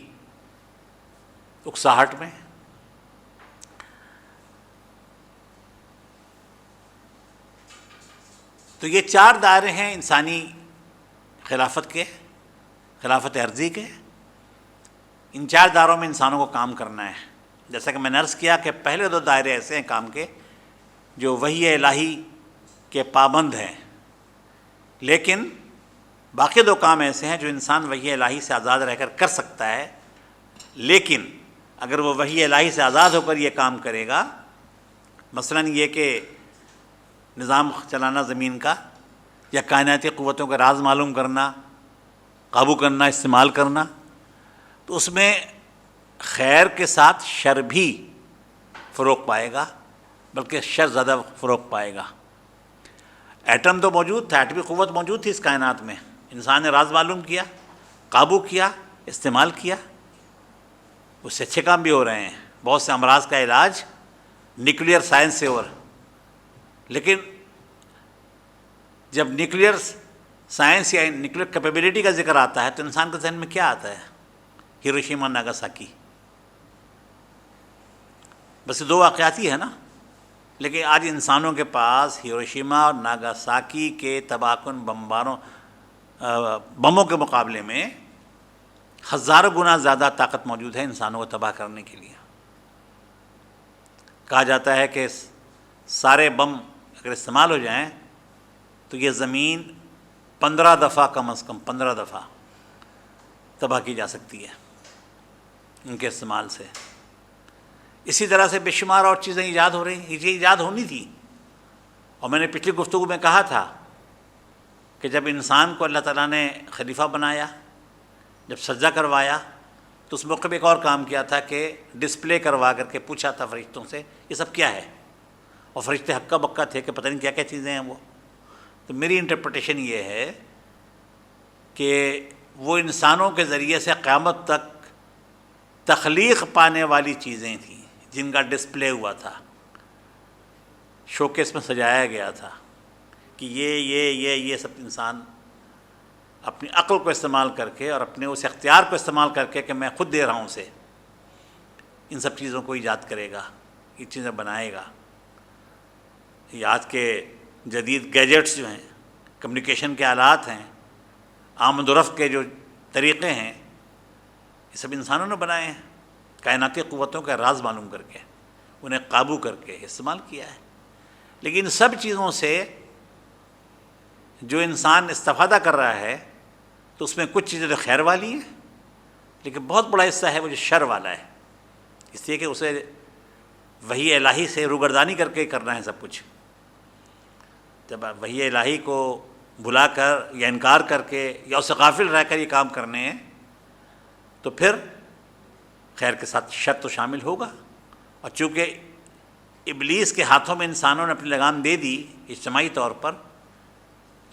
اکساہٹ میں۔ تو یہ چار دائرے ہیں انسانی خلافت کے، خلافت ارضی کے۔ ان چار دائروں میں انسانوں کو کام کرنا ہے۔ جیسا کہ میں نے عرض کیا کہ پہلے دو دائرے ایسے ہیں کام کے جو وحی الہی کے پابند ہیں، لیکن باقی دو کام ایسے ہیں جو انسان وحی الہی سے آزاد رہ کر کر سکتا ہے، لیکن اگر وہ وحی الہی سے آزاد ہو کر یہ کام کرے گا، مثلا یہ کہ نظام چلانا زمین کا، یا کائناتی قوتوں کا راز معلوم کرنا، قابو کرنا، استعمال کرنا، تو اس میں خیر کے ساتھ شر بھی فروغ پائے گا، بلکہ شر زیادہ فروغ پائے گا۔ ایٹم تو موجود تھا، ایٹمی قوت موجود تھی اس کائنات میں، انسان نے راز معلوم کیا، قابو کیا، استعمال کیا، اس سے اچھے کام بھی ہو رہے ہیں۔ بہت سے امراض کا علاج نیوکلیئر سائنس سے ہو رہا ہے، لیکن جب نیوکلیئر سائنس یا نیوکلیئر کیپیبلٹی کا ذکر آتا ہے تو انسان کے ذہن میں کیا آتا ہے؟ ہیروشیما، ناگاساکی، بس یہ دو واقعات ہی ہے نا۔ لیکن آج انسانوں کے پاس ہیروشیما اور ناگاساکی کے تباہ کن بموں کے مقابلے میں ہزاروں گنا زیادہ طاقت موجود ہے انسانوں کو تباہ کرنے کے لیے۔ کہا جاتا ہے کہ سارے بم اگر استعمال ہو جائیں تو یہ زمین 15 دفعہ، کم از کم 15 دفعہ تباہ کی جا سکتی ہے ان کے استعمال سے۔ اسی طرح سے بے شمار اور چیزیں ایجاد ہو رہی ہیں، یہ ایجاد ہونی تھی۔ اور میں نے پچھلی گفتگو میں کہا تھا کہ جب انسان کو اللہ تعالیٰ نے خلیفہ بنایا، جب سجدہ کروایا، تو اس موقع پہ ایک اور کام کیا تھا کہ ڈسپلے کروا کر کے پوچھا تھا فرشتوں سے یہ سب کیا ہے، اور فرشتے ہکا بکا تھے کہ پتہ نہیں کیا کیا چیزیں ہیں وہ. تو میری انٹرپریٹیشن یہ ہے کہ وہ انسانوں کے ذریعے سے قیامت تک تخلیق پانے والی چیزیں تھیں جن کا ڈسپلے ہوا تھا، شوکیس میں سجایا گیا تھا کہ یہ سب انسان اپنی عقل کو استعمال کر کے اور اپنے اس اختیار کو استعمال کر کے کہ میں خود دے رہا ہوں اسے، ان سب چیزوں کو ایجاد کرے گا، یہ چیزیں بنائے گا. یہ آج کے جدید گیجٹس جو ہیں، کمیونیکیشن کے آلات ہیں، آمد و رفت کے جو طریقے ہیں، یہ سب انسانوں نے بنائے ہیں. کائناتی قوتوں کا راز معلوم کر کے انہیں قابو کر کے استعمال کیا ہے. لیکن سب چیزوں سے جو انسان استفادہ کر رہا ہے تو اس میں کچھ چیزیں تو خیر والی ہیں، لیکن بہت بڑا حصہ ہے وہ جو شر والا ہے، اس لیے کہ اسے وحی الہی سے روگردانی کر کے کرنا ہے سب کچھ. جب وحی الہی کو بھلا کر یا انکار کر کے یا اس سے غافل رہ کر یہ کام کرنے ہیں تو پھر خیر کے ساتھ شر تو شامل ہوگا. اور چونکہ ابلیس کے ہاتھوں میں انسانوں نے اپنی لگام دے دی اجتماعی طور پر،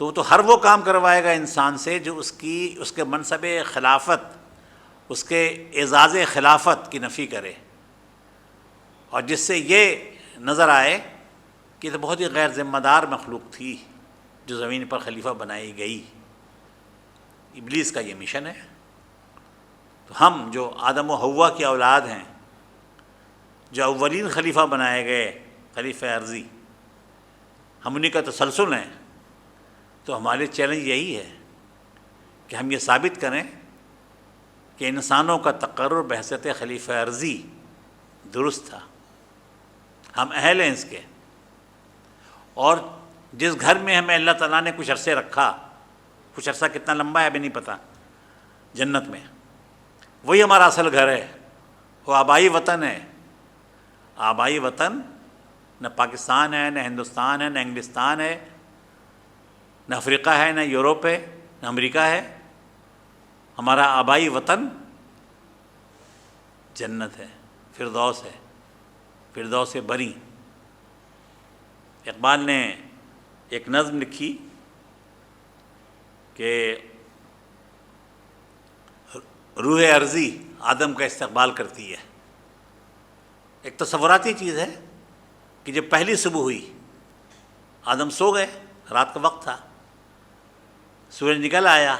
تو وہ تو ہر وہ کام کروائے گا انسان سے جو اس کے منصب خلافت، اس کے اعزاز خلافت کی نفی کرے، اور جس سے یہ نظر آئے کہ یہ تو بہت ہی غیر ذمہ دار مخلوق تھی جو زمین پر خلیفہ بنائی گئی. ابلیس کا یہ مشن ہے. تو ہم جو آدم و حوا کی اولاد ہیں، جو اولین خلیفہ بنائے گئے، خلیفہ ارضی، ہم انہیں کا تسلسل ہیں. تو ہمارے چیلنج یہی ہے کہ ہم یہ ثابت کریں کہ انسانوں کا تقرر بحیثیت خلیفہ ارضی درست تھا، ہم اہل ہیں اس کے. اور جس گھر میں ہمیں اللہ تعالیٰ نے کچھ عرصے رکھا، کچھ عرصہ کتنا لمبا ہے ابھی نہیں پتہ، جنت میں، وہی ہمارا اصل گھر ہے، وہ آبائی وطن ہے. آبائی وطن نہ پاکستان ہے، نہ ہندوستان ہے، نہ انگلستان ہے، نہ افریقہ ہے، نہ یورپ ہے، نہ امریکہ ہے. ہمارا آبائی وطن جنت ہے، فردوس ہے، فردوس بری. اقبال نے ایک نظم لکھی کہ روح ارضی آدم کا استقبال کرتی ہے. ایک تصوراتی چیز ہے کہ جب پہلی صبح ہوئی، آدم سو گئے، رات کا وقت تھا، سورج نکل آیا،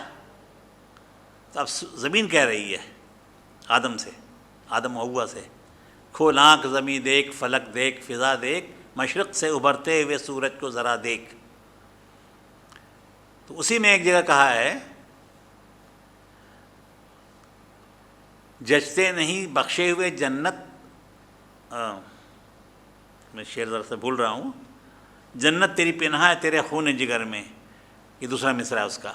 تو اب زمین کہہ رہی ہے آدم سے، آدم و حوا سے، کھول آنکھ زمیں دیکھ، فلک دیکھ، فضا دیکھ، مشرق سے ابھرتے ہوئے سورج کو ذرا دیکھ. تو اسی میں ایک جگہ کہا ہے، جچتے نہیں بخشے ہوئے جنت، میں شعر ذرا سے بھول رہا ہوں، جنت تیری پنہا ہے تیرے خون جگر میں، یہ دوسرا مصرع ہے اس کا،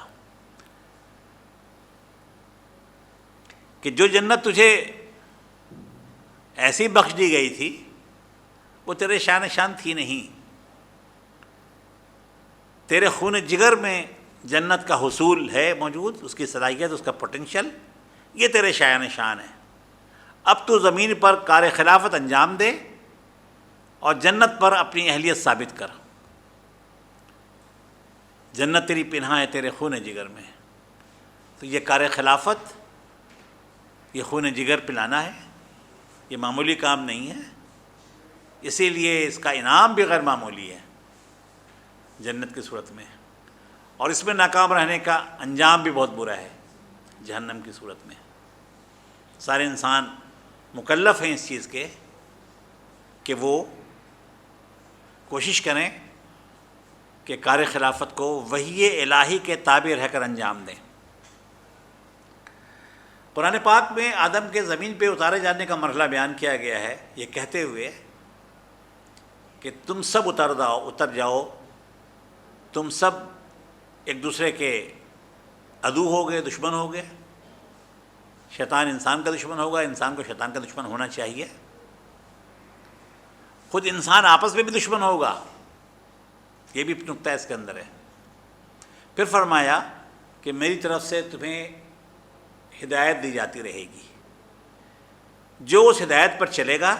کہ جو جنت تجھے ایسی بخش دی گئی تھی وہ تیرے شان تھی نہیں، تیرے خون جگر میں جنت کا حصول ہے موجود، اس کی صلاحیت، اس کا پوٹینشل، یہ تیرے شان ہے. اب تو زمین پر کار خلافت انجام دے اور جنت پر اپنی اہلیت ثابت کر. جنت تیری پنہا ہے تیرے خون جگر میں. تو یہ کار خلافت، یہ خون جگر پلانا ہے، یہ معمولی کام نہیں ہے. اسی لیے اس کا انعام بھی غیر معمولی ہے جنت کی صورت میں، اور اس میں ناکام رہنے کا انجام بھی بہت برا ہے جہنم کی صورت میں. سارے انسان مکلف ہیں اس چیز کے کہ وہ کوشش کریں کہ کار خلافت کو وحی الہی کے تابع رہ کر انجام دیں. قرآن پاک میں آدم کے زمین پہ اتارے جانے کا مرحلہ بیان کیا گیا ہے یہ کہتے ہوئے کہ تم سب اتر جاؤ، تم سب ایک دوسرے کے عدو ہو گئے، دشمن ہو گئے. شیطان انسان کا دشمن ہوگا، انسان کو شیطان کا دشمن ہونا چاہیے. خود انسان آپس میں بھی دشمن ہوگا، یہ بھی نقطہ اس کے اندر ہے. پھر فرمایا کہ میری طرف سے تمہیں ہدایت دی جاتی رہے گی، جو اس ہدایت پر چلے گا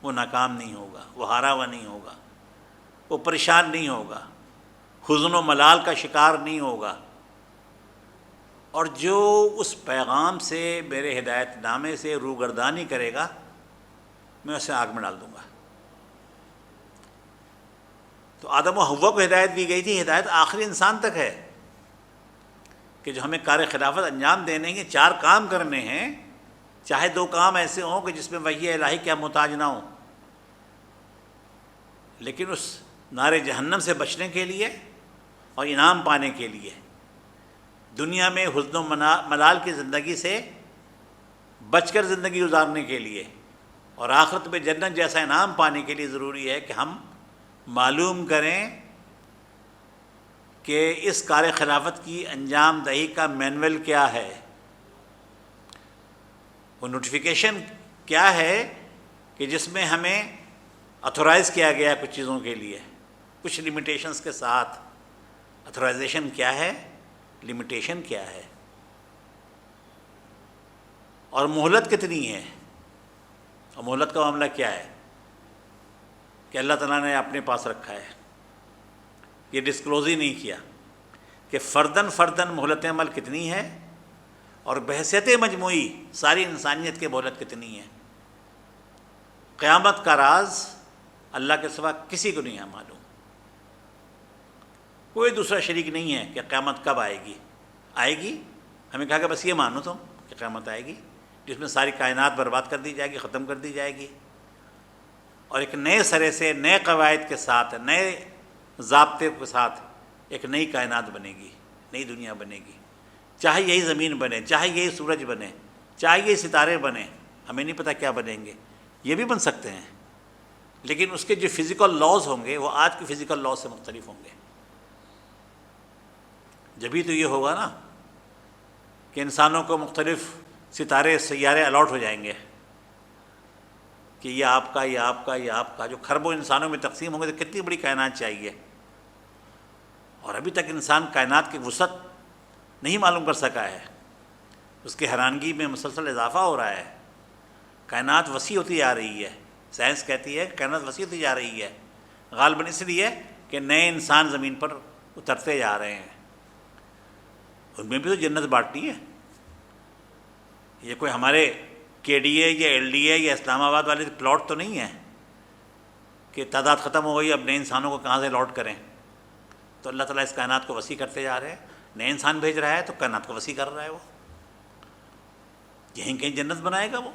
وہ ناکام نہیں ہوگا، وہ ہارا ہوا نہیں ہوگا. وہ پریشان نہیں ہوگا، حزن و ملال کا شکار نہیں ہوگا، اور جو اس پیغام سے میرے ہدایت نامے سے روگردانی کرے گا میں اسے آگ میں ڈال دوں گا۔ تو آدم و حوا کو ہدایت دی گئی تھی، ہدایت آخری انسان تک ہے کہ جو ہمیں کار خلافت انجام دینے ہیں، 4 کام کرنے ہیں، چاہے 2 کام ایسے ہوں کہ جس میں وحی الہی کے ہم محتاج نہ ہوں، لیکن اس نار جہنم سے بچنے کے لیے اور انعام پانے کے لیے، دنیا میں حزن و ملال کی زندگی سے بچ کر زندگی گزارنے کے لیے، اور آخرت میں جنت جیسا انعام پانے کے لیے ضروری ہے کہ ہم معلوم کریں کہ اس کار خلافت کی انجام دہی کا مینول کیا ہے، وہ نوٹیفیکیشن کیا ہے کہ جس میں ہمیں اتھورائز کیا گیا کچھ چیزوں کے لیے، کچھ لمیٹیشنز کے ساتھ۔ اتھورائزیشن کیا ہے، لمیٹیشن کیا ہے، اور مہلت کتنی ہے، اور مہلت کا معاملہ کیا ہے کہ اللہ تعالیٰ نے اپنے پاس رکھا ہے، یہ ڈسکلوز ہی نہیں کیا کہ فرداً مہلت عمل کتنی ہے، اور بحیثیت مجموعی ساری انسانیت کی مہلت کتنی ہے۔ قیامت کا راز اللہ کے سوا کسی کو نہیں ہے معلوم، کوئی دوسرا شریک نہیں ہے کہ قیامت کب آئے گی۔ ہمیں کہا کہ بس یہ مانو تم کہ قیامت آئے گی، جس میں ساری کائنات برباد کر دی جائے گی، ختم کر دی جائے گی، اور ایک نئے سرے سے نئے قواعد کے ساتھ، نئے ضابطے کے ساتھ ایک نئی کائنات بنے گی، نئی دنیا بنے گی، چاہے یہی زمین بنے، چاہے یہی سورج بنے، چاہے یہی ستارے بنے، ہمیں نہیں پتہ کیا بنیں گے، یہ بھی بن سکتے ہیں، لیکن اس کے جو فزیکل لاز ہوں گے وہ آج کی فزیکل لاز سے مختلف ہوں گے۔ جبھی تو یہ ہوگا نا کہ انسانوں کو مختلف ستارے سیارے الاٹ ہو جائیں گے کہ یہ آپ کا، یہ آپ کا، یہ آپ کا، جو کھربوں انسانوں میں تقسیم ہوں گے تو کتنی بڑی کائنات چاہیے، اور ابھی تک انسان کائنات کی وسعت نہیں معلوم کر سکا ہے، اس کی حیرانگی میں مسلسل اضافہ ہو رہا ہے، کائنات وسیع ہوتی جا رہی ہے، سائنس کہتی ہے کائنات وسیع ہوتی جا رہی ہے، غالباً اس لیے کہ نئے انسان زمین پر اترتے جا رہے ہیں، ان میں بھی تو جنت بانٹنی ہے، یہ کوئی ہمارے کے ڈی اے یا ایل ڈی اے یا اسلام آباد والے پلاٹ تو نہیں ہے کہ تعداد ختم ہو گئی اب نئے انسانوں کو کہاں سے لاٹ کریں۔ تو اللہ تعالیٰ اس کائنات کو وسیع کرتے جا رہے ہیں، نئے انسان بھیج رہا ہے تو کائنات کو وسیع کر رہا ہے، وہ یہیں کہیں جنت بنائے گا، وہ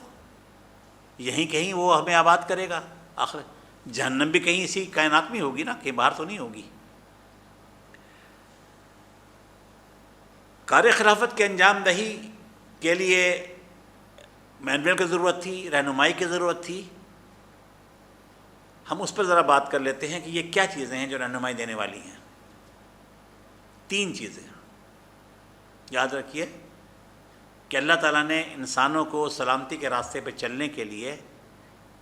یہیں کہیں وہ ہمیں آباد کرے گا، آخر جہنم بھی کہیں اسی کائنات میں ہوگی نا، کہیں باہر تو نہیں ہوگی۔ کار خلافت کے انجام دہی کے لیے مینول کی ضرورت تھی، رہنمائی کی ضرورت تھی۔ ہم اس پر ذرا بات کر لیتے ہیں کہ یہ کیا چیزیں ہیں جو رہنمائی دینے والی ہیں۔ 3 چیزیں یاد رکھیے کہ اللہ تعالیٰ نے انسانوں کو سلامتی کے راستے پہ چلنے کے لیے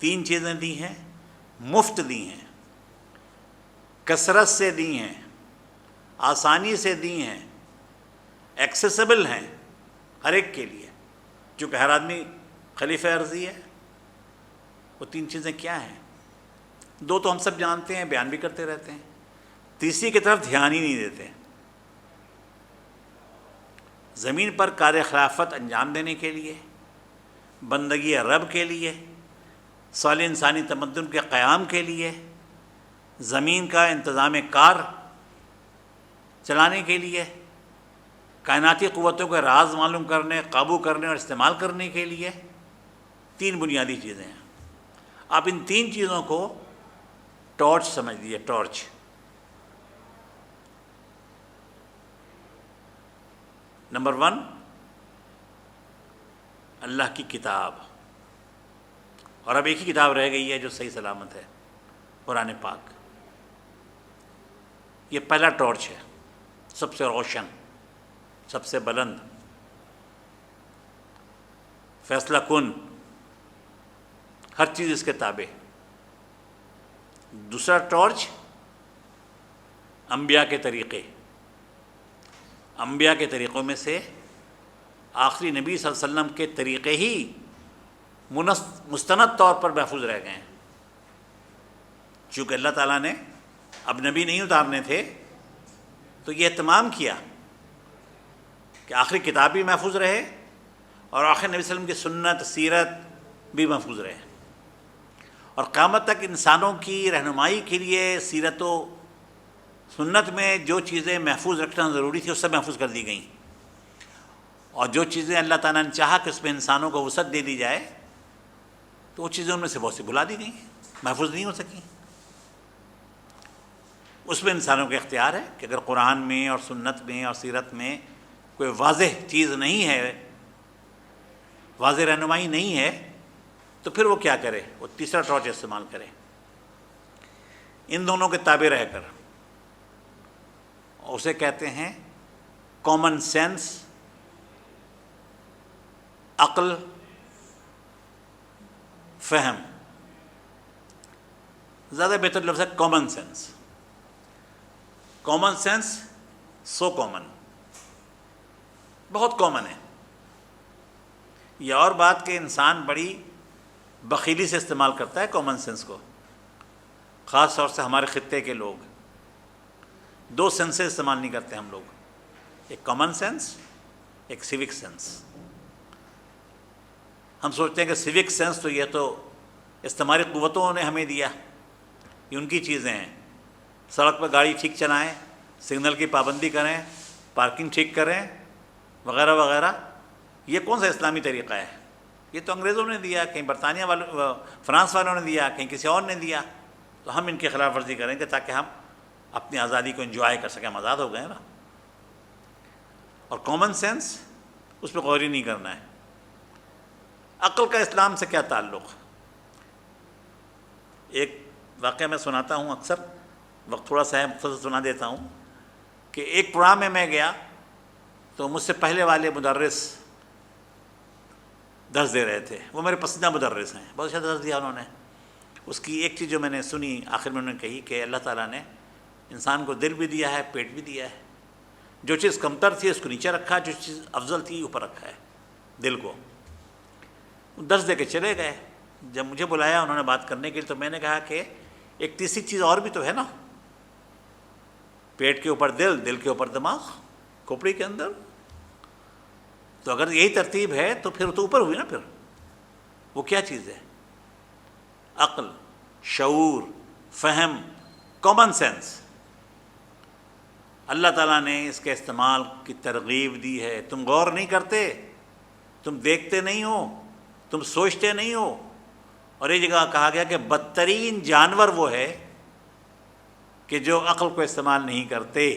3 چیزیں دی ہیں، مفت دی ہیں، کثرت سے دی ہیں، آسانی سے دی ہیں، ایکسیسیبل ہیں ہر ایک کے لیے، چونکہ ہر آدمی خلیفہ ارضی ہے۔ وہ 3 چیزیں کیا ہیں؟ 2 تو ہم سب جانتے ہیں، بیان بھی کرتے رہتے ہیں، تیسری کی طرف دھیان ہی نہیں دیتے۔ زمین پر کار خلافت انجام دینے کے لیے، بندگی رب کے لیے، صالح انسانی تمدن کے قیام کے لیے، زمین کا انتظام کار چلانے کے لیے، کائناتی قوتوں کے راز معلوم کرنے، قابو کرنے اور استعمال کرنے کے لیے 3 بنیادی چیزیں ہیں۔ آپ ان 3 چیزوں کو ٹارچ سمجھ لیجیے، ٹارچ۔ نمبر 1 اللہ کی کتاب، اور اب ایک ہی کتاب رہ گئی ہے جو صحیح سلامت ہے، قرآن پاک۔ یہ پہلا ٹارچ ہے، سب سے روشن، سب سے بلند، فیصلہ کن، ہر چیز اس کے تابع۔ دوسرا ٹارچ انبیاء کے طریقے، انبیاء کے طریقوں میں سے آخری نبی صلی اللہ علیہ وسلم کے طریقے ہی مستند طور پر محفوظ رہ گئے ہیں، چونکہ اللہ تعالیٰ نے اب نبی نہیں اتارنے تھے تو یہ اہتمام کیا کہ آخری کتاب بھی محفوظ رہے اور آخر نبی صلی اللہ علیہ وسلم کی سنت سیرت بھی محفوظ رہے، اور قیامت تک انسانوں کی رہنمائی کے لیے سیرت و سنت میں جو چیزیں محفوظ رکھنا ضروری تھی اس سب محفوظ کر دی گئیں، اور جو چیزیں اللہ تعالیٰ نے چاہا کہ اس میں انسانوں کو وسعت دے دی جائے تو وہ چیزیں ان میں سے بہت سی بھلا دی گئیں، محفوظ نہیں ہو سکیں۔ اس میں انسانوں کا اختیار ہے کہ اگر قرآن میں اور سنت میں اور سیرت میں کوئی واضح چیز نہیں ہے، واضح رہنمائی نہیں ہے، تو پھر وہ کیا کرے؟ وہ تیسرا ٹارچ استعمال کرے، ان دونوں کے تابع رہ کر۔ اسے کہتے ہیں کامن سینس، عقل، فہم۔ زیادہ بہتر لفظ ہے common sense. Common sense so common, بہت کامن ہے۔ یہ اور بات کہ انسان بڑی بخیلی سے استعمال کرتا ہے کامن سینس کو، خاص طور سے ہمارے خطے کے لوگ دو سینس استعمال نہیں کرتے ہم لوگ، ایک کامن سینس، ایک سیوک سینس۔ ہم سوچتے ہیں کہ سیوک سینس تو یہ تو استعماری قوتوں نے ہمیں دیا، یہ ان کی چیزیں ہیں، سڑک پر گاڑی ٹھیک چلائیں، سگنل کی پابندی کریں، پارکنگ ٹھیک کریں، وغیرہ وغیرہ۔ یہ کون سا اسلامی طریقہ ہے؟ یہ تو انگریزوں نے دیا، کہیں برطانیہ والوں، فرانس والوں نے دیا، کہیں کسی اور نے دیا، تو ہم ان کی خلاف ورزی کریں گے تاکہ ہم اپنی آزادی کو انجوائے کر سکیں۔ ہم آزاد ہو گئے نا۔ اور کامن سینس، اس پہ غور ہی نہیں کرنا ہے۔ عقل کا اسلام سے کیا تعلق؟ ایک واقعہ میں سناتا ہوں اکثر، وقت تھوڑا سا ہے مختصر سنا دیتا ہوں، کہ ایک پروگرام میں گیا تو مجھ سے پہلے والے مدرس درس دے رہے تھے، وہ میرے پسندیدہ مدرس ہیں، بہت اچھا درس دیا انہوں نے۔ اس کی ایک چیز جو میں نے سنی آخر میں انہوں نے کہی کہ اللہ تعالیٰ نے انسان کو دل بھی دیا ہے، پیٹ بھی دیا ہے، جو چیز کمتر تھی اس کو نیچے رکھا، جو چیز افضل تھی اوپر رکھا ہے، دل کو۔ درس دے کے چلے گئے۔ جب مجھے بلایا انہوں نے بات کرنے کے لیے تو میں نے کہا کہ ایک تیسری چیز اور بھی تو ہے نا، پیٹ کے اوپر دل، دل کے اوپر دماغ، کھوپڑی کے اندر، تو اگر یہی ترتیب ہے تو پھر تو اوپر ہوئی نا۔ پھر وہ کیا چیز ہے؟ عقل، شعور، فہم، کامن سینس۔ اللہ تعالیٰ نے اس کے استعمال کی ترغیب دی ہے۔ تم غور نہیں کرتے، تم دیکھتے نہیں ہو، تم سوچتے نہیں ہو۔ اور یہ جگہ کہا گیا کہ بدترین جانور وہ ہے کہ جو عقل کو استعمال نہیں کرتے۔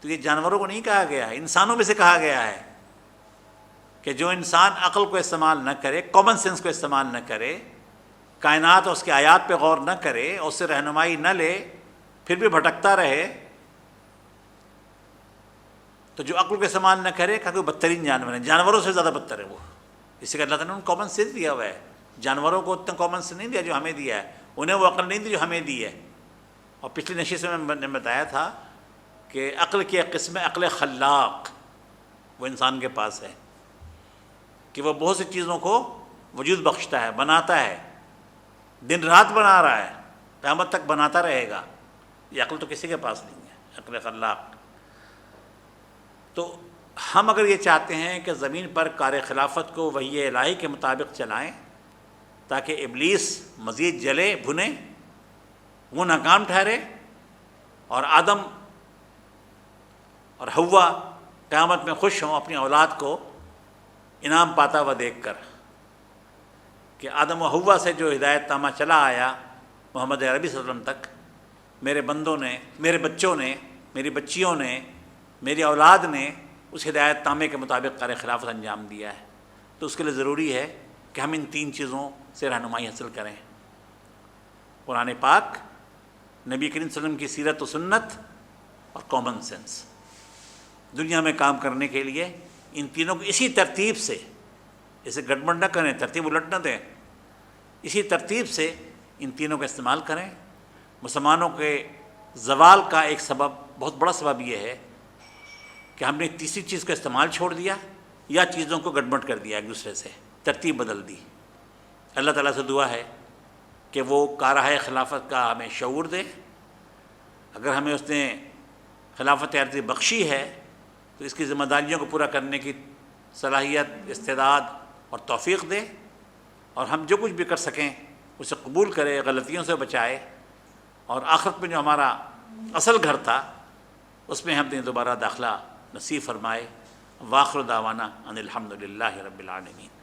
تو یہ جانوروں کو نہیں کہا گیا ہے، انسانوں میں سے کہا گیا ہے کہ جو انسان عقل کو استعمال نہ کرے، کامن سینس کو استعمال نہ کرے، کائنات اور اس کی آیات پہ غور نہ کرے، اور اس سے رہنمائی نہ لے، پھر بھی بھٹکتا رہے، تو جو عقل کو استعمال نہ کرے کہ کوئی بدترین جانور ہے، جانوروں سے زیادہ بدتر ہے وہ۔ اسی کہ اللہ تعالیٰ نے کامن سینس دیا ہوا ہے، جانوروں کو اتنا کامن سینس نہیں دیا جو ہمیں دیا ہے، انہیں وہ عقل نہیں دی جو ہمیں دی ہے۔ اور پچھلی نشست میں نے بتایا تھا کہ عقل کی ایک قسم ہے عقل خلاق، وہ انسان کے پاس ہے کہ وہ بہت سی چیزوں کو وجود بخشتا ہے، بناتا ہے، دن رات بنا رہا ہے، قیامت تک بناتا رہے گا۔ یہ عقل تو کسی کے پاس نہیں ہے، عقل خلاق۔ تو ہم اگر یہ چاہتے ہیں کہ زمین پر کار خلافت کو وحی الہی کے مطابق چلائیں تاکہ ابلیس مزید جلے بھنے، وہ ناکام ٹھہرے، اور آدم اور حوا قیامت میں خوش ہوں اپنی اولاد کو انعام پاتا ہوا دیکھ کر، کہ آدم و حوا سے جو ہدایت نامہ چلا آیا محمد عربی صلی اللہ علیہ وسلم تک، میرے بندوں نے، میرے بچوں نے، میری بچیوں نے، میری اولاد نے اس ہدایت نامے کے مطابق کار خلافت انجام دیا ہے۔ تو اس کے لیے ضروری ہے کہ ہم ان تین چیزوں سے رہنمائی حاصل کریں: قرآن پاک، نبی کریم صلی اللہ علیہ وسلم کی سیرت و سنت، اور کامن سینس۔ دنیا میں کام کرنے کے لیے ان تینوں کو اسی ترتیب سے، اسے گڑبڑ نہ کریں، ترتیب الٹ نہ دیں، اسی ترتیب سے ان تینوں کا استعمال کریں۔ مسلمانوں کے زوال کا ایک سبب، بہت بڑا سبب یہ ہے کہ ہم نے تیسری چیز کا استعمال چھوڑ دیا یا چیزوں کو گڑبڑ کر دیا، ایک دوسرے سے ترتیب بدل دی۔ اللہ تعالیٰ سے دعا ہے کہ وہ کارہائے خلافت کا ہمیں شعور دے، اگر ہمیں اس نے خلافت عرضی بخشی ہے تو اس کی ذمہ داریوں کو پورا کرنے کی صلاحیت، استعداد اور توفیق دے، اور ہم جو کچھ بھی کر سکیں اسے قبول کرے، غلطیوں سے بچائے، اور آخرت میں جو ہمارا اصل گھر تھا اس میں ہم نے دوبارہ داخلہ نصیب فرمائے۔ وآخر دعوانا ان الحمد للہ رب العالمین۔